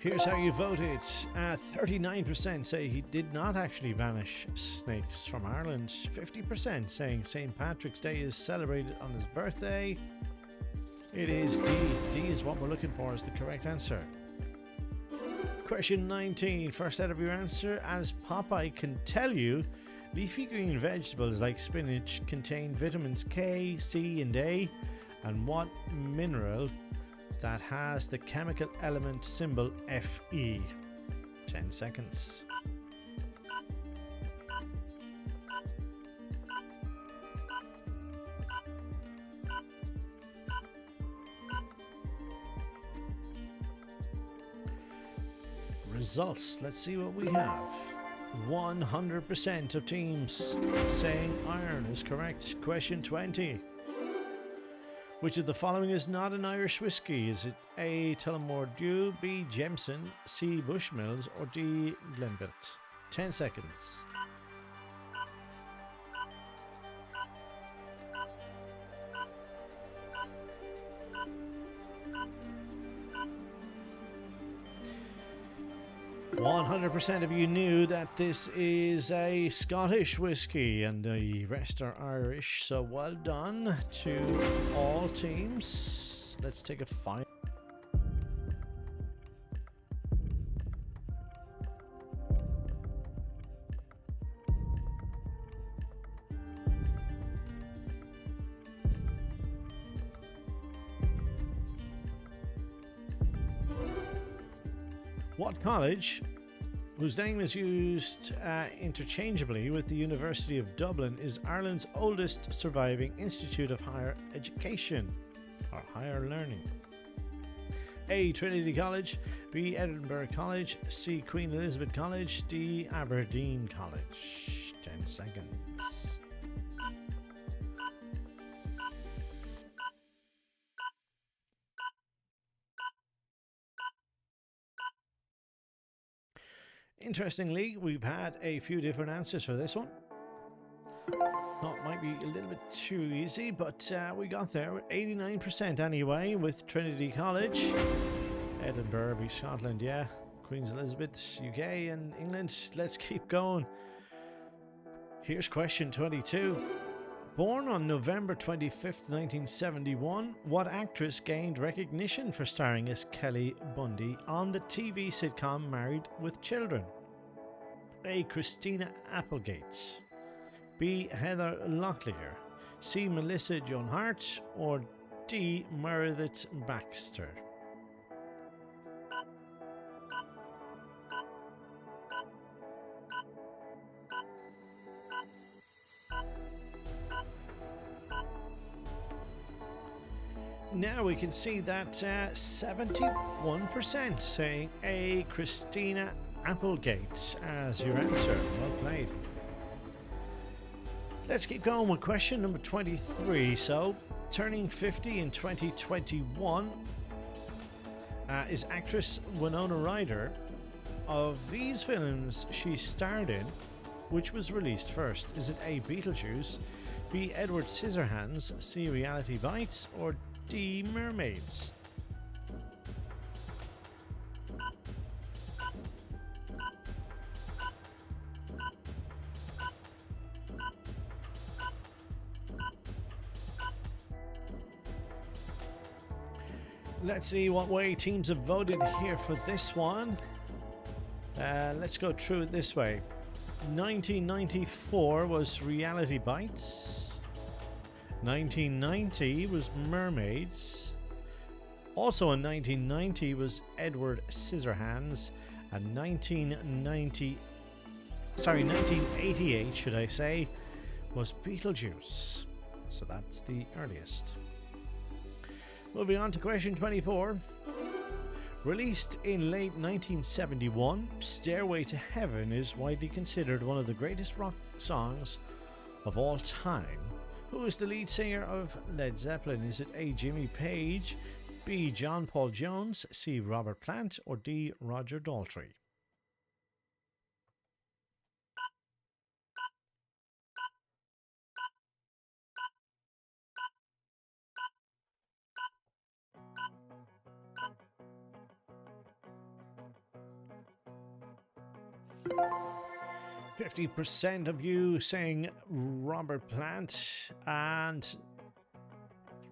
Here's how you voted. 39% say he did not actually banish snakes from Ireland. 50% saying St. Patrick's Day is celebrated on his birthday. It is D. D is what we're looking for as the correct answer. Question 19. First out of your answer. As Popeye can tell you, leafy green vegetables like spinach contain vitamins K, C, and A. And what mineral that has the chemical element symbol Fe? 10 seconds. Results. Let's see what we have. 100% of teams saying iron is correct. Question 20. Which of the following is not an Irish whiskey? Is it A, Tullamore Dew, B, Jameson, C, Bushmills, or D, Glenfiddich? 10 seconds. "100% of you knew that this is a Scottish whiskey and the rest are Irish, so well done to all teams." Let's take a final. What college whose name is used interchangeably with the University of Dublin, is Ireland's oldest surviving institute of higher education or higher learning? A. Trinity College, B. Edinburgh College, C. Queen Elizabeth College, D. Aberdeen College. 10 seconds. Interestingly, we've had a few different answers for this one. Thought it might be a little bit too easy, but we got there with 89% anyway with Trinity College. Edinburgh, Scotland, yeah. Queen's Elizabeth, UK and England. Let's keep going. Here's question 22. Born on November 25th, 1971, what actress gained recognition for starring as Kelly Bundy on the TV sitcom Married with Children? A. Christina Applegate, B. Heather Locklear, C. Melissa Joan Hart, or D. Meredith Baxter? Now we can see that 71% saying A. Christina Applegate as your answer. Well played. Let's keep going with question number 23. So, turning 50 in 2021 is actress Winona Ryder. Of these films she starred in, which was released first? Is it A. Beetlejuice, B. Edward Scissorhands, C. Reality Bites, or D. Mermaids? Let's see what way teams have voted here for this one. Let's go through it this way. 1994 was Reality Bites. 1990 was Mermaids. Also in 1990 was Edward Scissorhands, and 1988 should I say, was Beetlejuice. So that's the earliest. Moving on to question 24. Released in late 1971, Stairway to Heaven is widely considered one of the greatest rock songs of all time. Who is the lead singer of Led Zeppelin? Is it A. Jimmy Page, B. John Paul Jones, C. Robert Plant, or D. Roger Daltrey? %, of you saying Robert Plant, and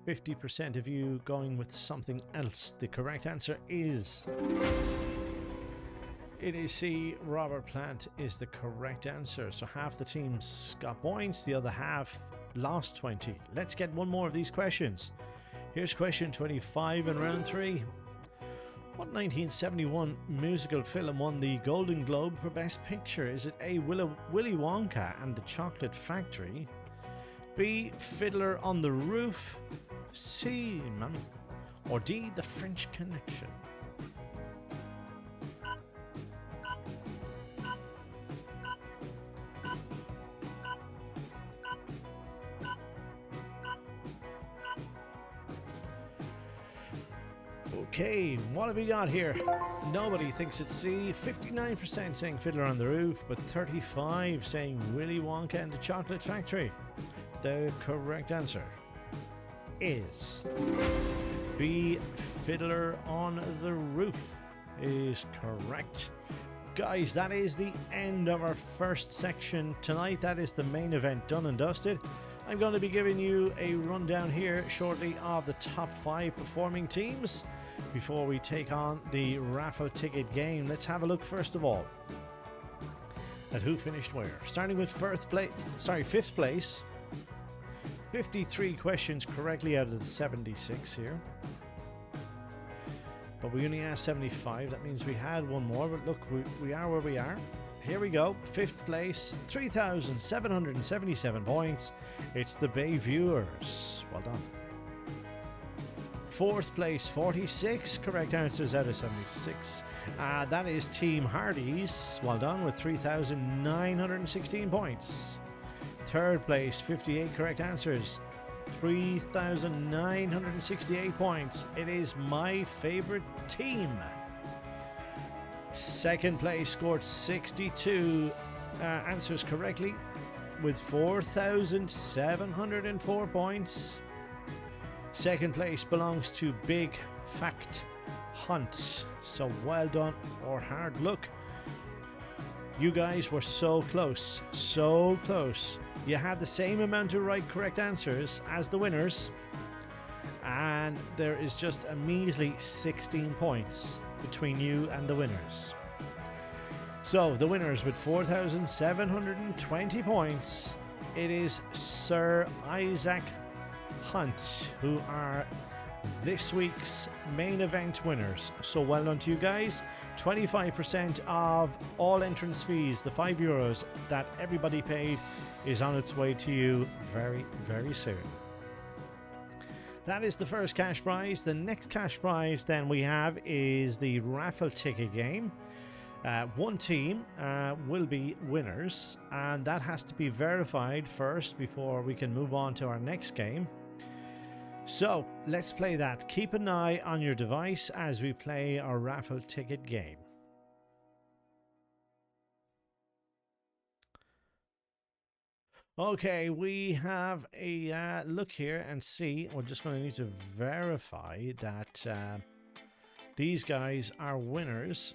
50% of you going with something else. The correct answer is it is C. Robert Plant is the correct answer. So half the teams got points, the other half lost 20. Let's get one more of these questions. Here's question 25 in round 3. What 1971 musical film won the Golden Globe for Best Picture? Is it A. Willy Wonka and the Chocolate Factory, B. Fiddler on the Roof, C. or D. The French Connection? Okay, what have we got here? Nobody thinks it's C. 59% saying Fiddler on the Roof, but 35 saying Willy Wonka and the Chocolate Factory. The correct answer is B. Fiddler on the Roof is correct. Guys, that is the end of our first section tonight. That is the main event done and dusted. I'm going to be giving you a rundown here shortly of the top 5 performing teams before we take on the raffle ticket game. Let's have a look first of all at who finished where. Starting with fifth place. 53 questions correctly out of the 76 here. but we only asked 75. That means we had one more, but look, we are where we are. Here we go. 5th place, 3,777 points. It's the Bay Viewers. Well done. 4th place, 46 correct answers out of 76. That is Team Hardy's. Well done, with 3,916 points. 3rd place, 58 correct answers. 3,968 points. It is My Favorite Team. 2nd place scored 62 answers correctly with 4,704 points. 2nd place belongs to Big Fact Hunt. So well done or hard luck. You guys were so close, so close. You had the same amount of correct answers as the winners, and there is just a measly 16 points between you and the winners. So the winners with 4,720 points, it is Sir Isaac Hunt, who are this week's main event winners. So well done to you guys. 25% of all entrance fees, the €5 that everybody paid, is on its way to you very, very soon. That is the first cash prize. The next cash prize then we have is the raffle ticket game. One team will be winners, and that has to be verified first before we can move on to our next game. So let's play that. Keep an eye on your device as we play our raffle ticket game. Okay, we have a look here and see. We're just going to need to verify that these guys are winners.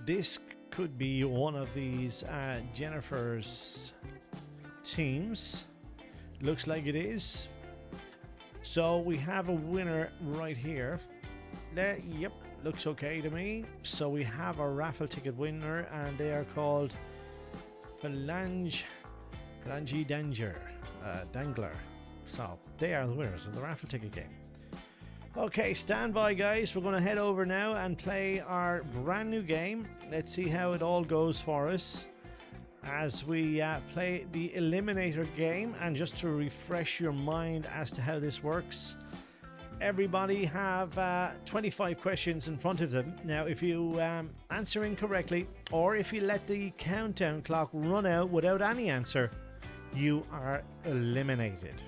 This could be one of these Jennifer's teams. Looks like it is. So we have a winner right here. Yep, looks okay to me. So we have a raffle ticket winner, and they are called Phalange Dangler. So they are the winners of the raffle ticket game. Okay, stand by guys. We're going to head over now and play our brand new game. Let's see how it all goes for us as we play the Eliminator game. And just to refresh your mind as to how this works, everybody have 25 questions in front of them. Now, if you answer incorrectly, or if you let the countdown clock run out without any answer, you are eliminated.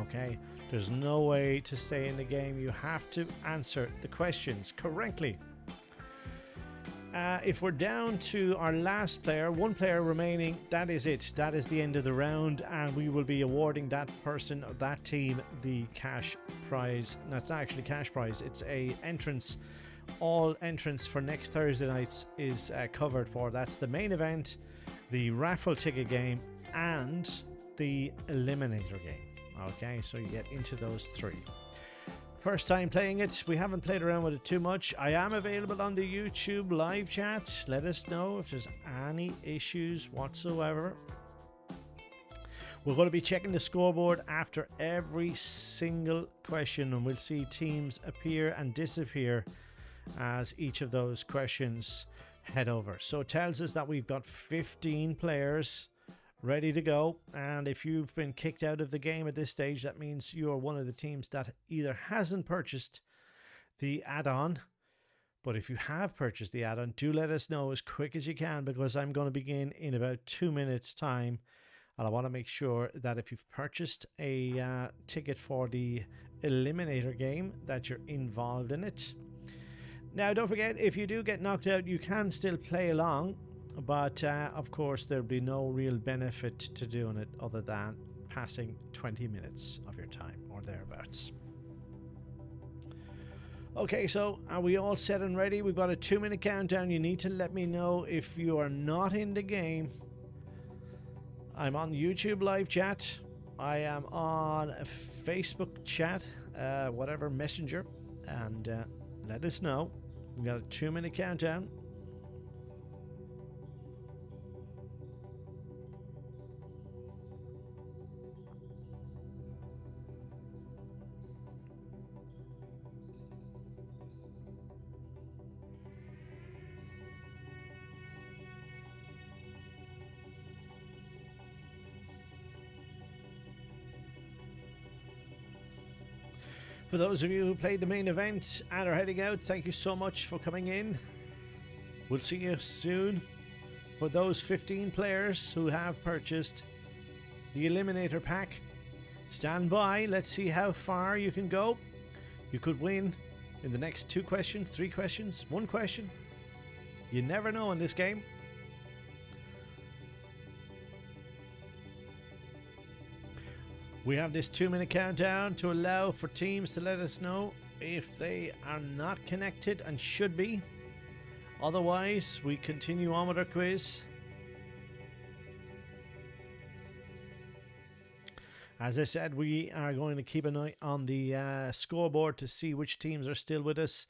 Okay? There's no way to stay in the game. You have to answer the questions correctly. If we're down to our last player, one player remaining, that is it. That is the end of the round, and we will be awarding that person or that team the cash prize. That's not actually cash prize. It's a entrance. All entrance for next Thursday nights is covered for. That's the main event, the raffle ticket game, and the Eliminator game. Okay, so you get into those three. First time playing it, we haven't played around with it too much. I am available on the YouTube live chat. Let us know if there's any issues whatsoever. We're going to be checking the scoreboard after every single question, and we'll see teams appear and disappear as each of those questions head over. So it tells us that we've got 15 players ready to go, and if you've been kicked out of the game at this stage, that means you are one of the teams that either hasn't purchased the add-on, but if you have purchased the add-on, do let us know as quick as you can, because I'm going to begin in about 2 minutes time, and I want to make sure that if you've purchased a ticket for the Eliminator game, that you're involved in it. Now, don't forget, if you do get knocked out, you can still play along. But of course there'll be no real benefit to doing it other than passing 20 minutes of your time or thereabouts. Okay, so are we all set and ready? We've got a 2-minute countdown. You need to let me know if you are not in the game. I'm on YouTube live chat. I am on Facebook chat, whatever, Messenger, and let us know. We've got a 2-minute countdown. For those of you who played the main event and are heading out, thank you so much for coming in. We'll see you soon. For those 15 players who have purchased the Eliminator Pack, stand by. Let's see how far you can go. You could win in the next 2 questions, 3 questions, 1 question. You never know in this game. We have this 2-minute countdown to allow for teams to let us know if they are not connected and should be. Otherwise, we continue on with our quiz. As I said, we are going to keep an eye on the scoreboard to see which teams are still with us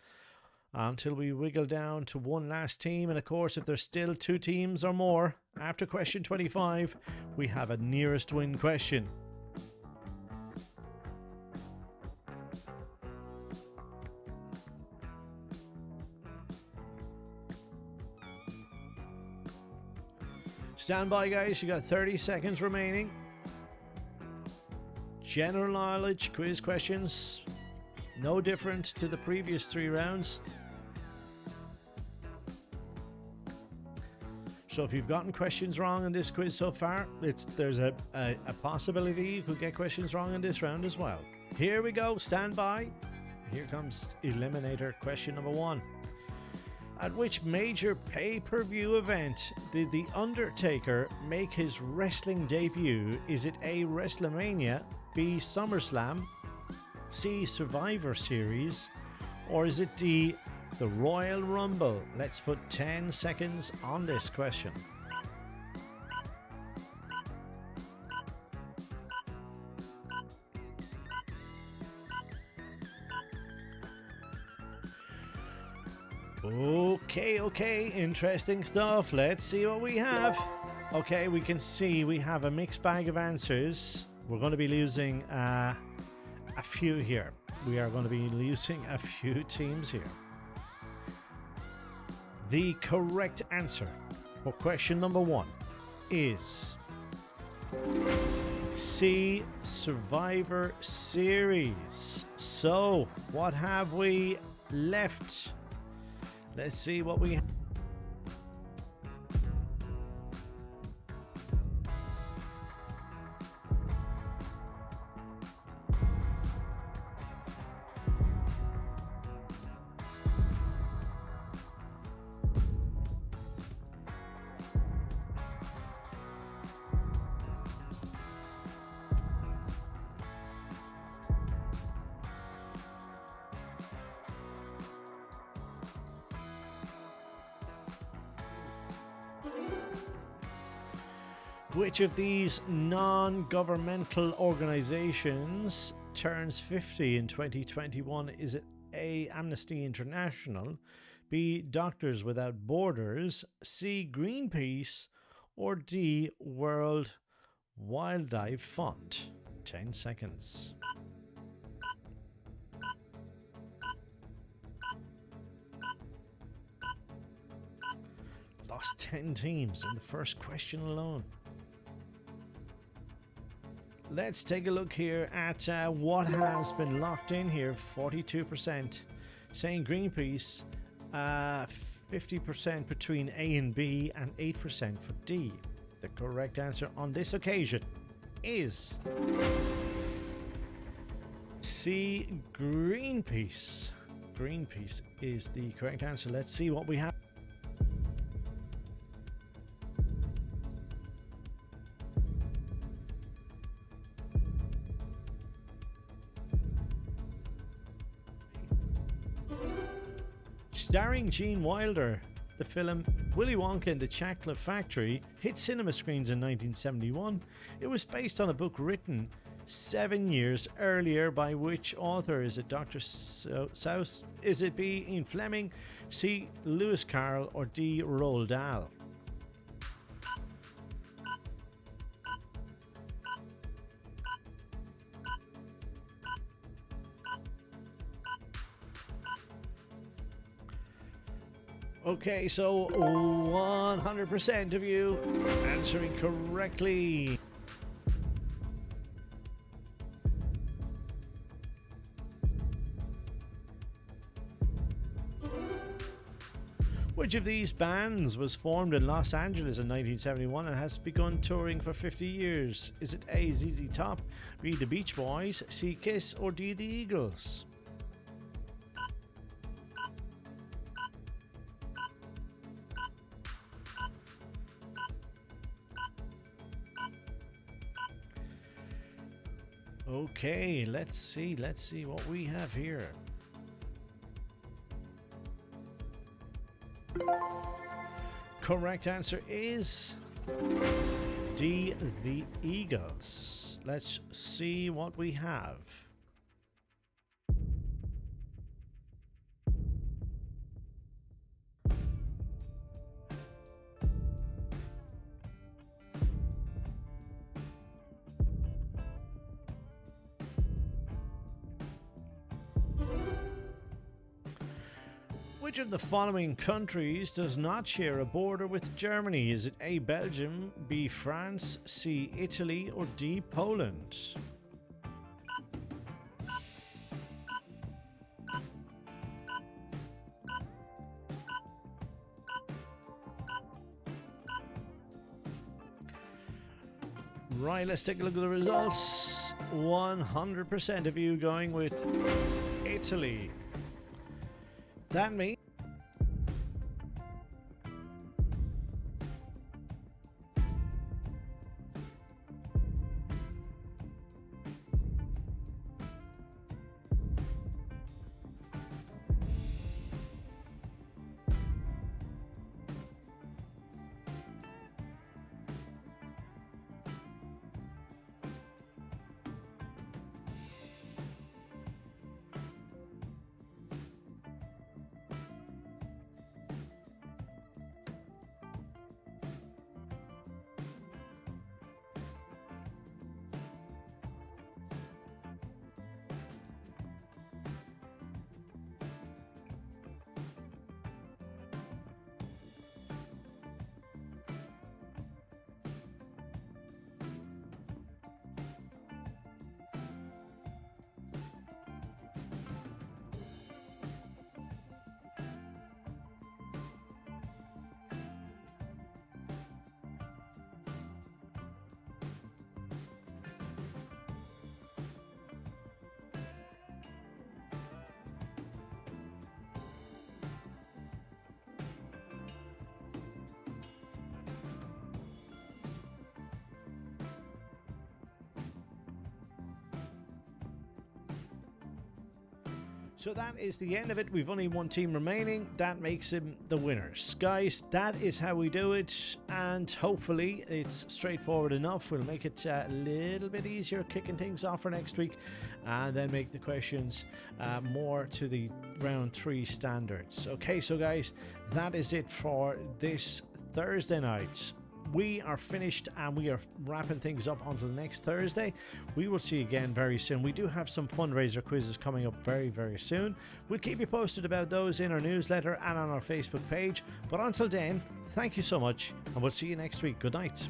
until we wiggle down to one last team. And of course, if there's still 2 teams or more after question 25, we have a nearest win question. Stand by, guys. You got 30 seconds remaining. General knowledge quiz questions, no different to the previous 3 rounds. So if you've gotten questions wrong in this quiz so far, there's a possibility you could get questions wrong in this round as well. Here we go. Stand by. Here comes Eliminator question number 1. At which major pay-per-view event did The Undertaker make his wrestling debut? Is it A, WrestleMania, B, SummerSlam, C, Survivor Series, or is it D, the Royal Rumble? Let's put 10 seconds on this question. Okay, interesting stuff. Let's see what we have. Okay, we can see we have a mixed bag of answers. We're going to be losing a few here. We are going to be losing a few teams here. The correct answer for question number 1 is C, Survivor Series. So, what have we left? Let's see what we have. Which of these non-governmental organizations turns 50 in 2021? Is it A, Amnesty International, B, Doctors Without Borders, C, Greenpeace, or D, World Wildlife Fund? 10 seconds. Lost 10 teams in the first question alone. Let's take a look here at what has been locked in here. 42% saying Greenpeace, 50% between A and B, and 8% for D. The correct answer on this occasion is C, Greenpeace. Greenpeace is the correct answer. Let's see what we have. Starring Gene Wilder, the film Willy Wonka and the Chocolate Factory hit cinema screens in 1971. It was based on a book written 7 years earlier by which author? Is it Dr. Seuss? Is it B, Ian Fleming, C, Lewis Carroll, or D, Roald Dahl? Okay, so 100% of you answering correctly. Which of these bands was formed in Los Angeles in 1971 and has begun touring for 50 years? Is it A, ZZ Top, B, the Beach Boys, C, Kiss, or D, the Eagles? Okay, let's see what we have here. Correct answer is D, the Eagles. Let's see what we have. Which of the following countries does not share a border with Germany? Is it A, Belgium, B, France, C, Italy, or D, Poland? Right, let's take a look at the results. 100% of you going with Italy. That means so that is the end of it. We've only one team remaining. That makes him the winners. Guys, that is how we do it. And hopefully it's straightforward enough. We'll make it a little bit easier kicking things off for next week. And then make the questions more to the round 3 standards. Okay, so guys, that is it for this Thursday night. We are finished and we are wrapping things up until next Thursday. We will see you again very soon. We do have some fundraiser quizzes coming up very, very soon. We'll keep you posted about those in our newsletter and on our Facebook page. But until then, thank you so much and we'll see you next week. Good night.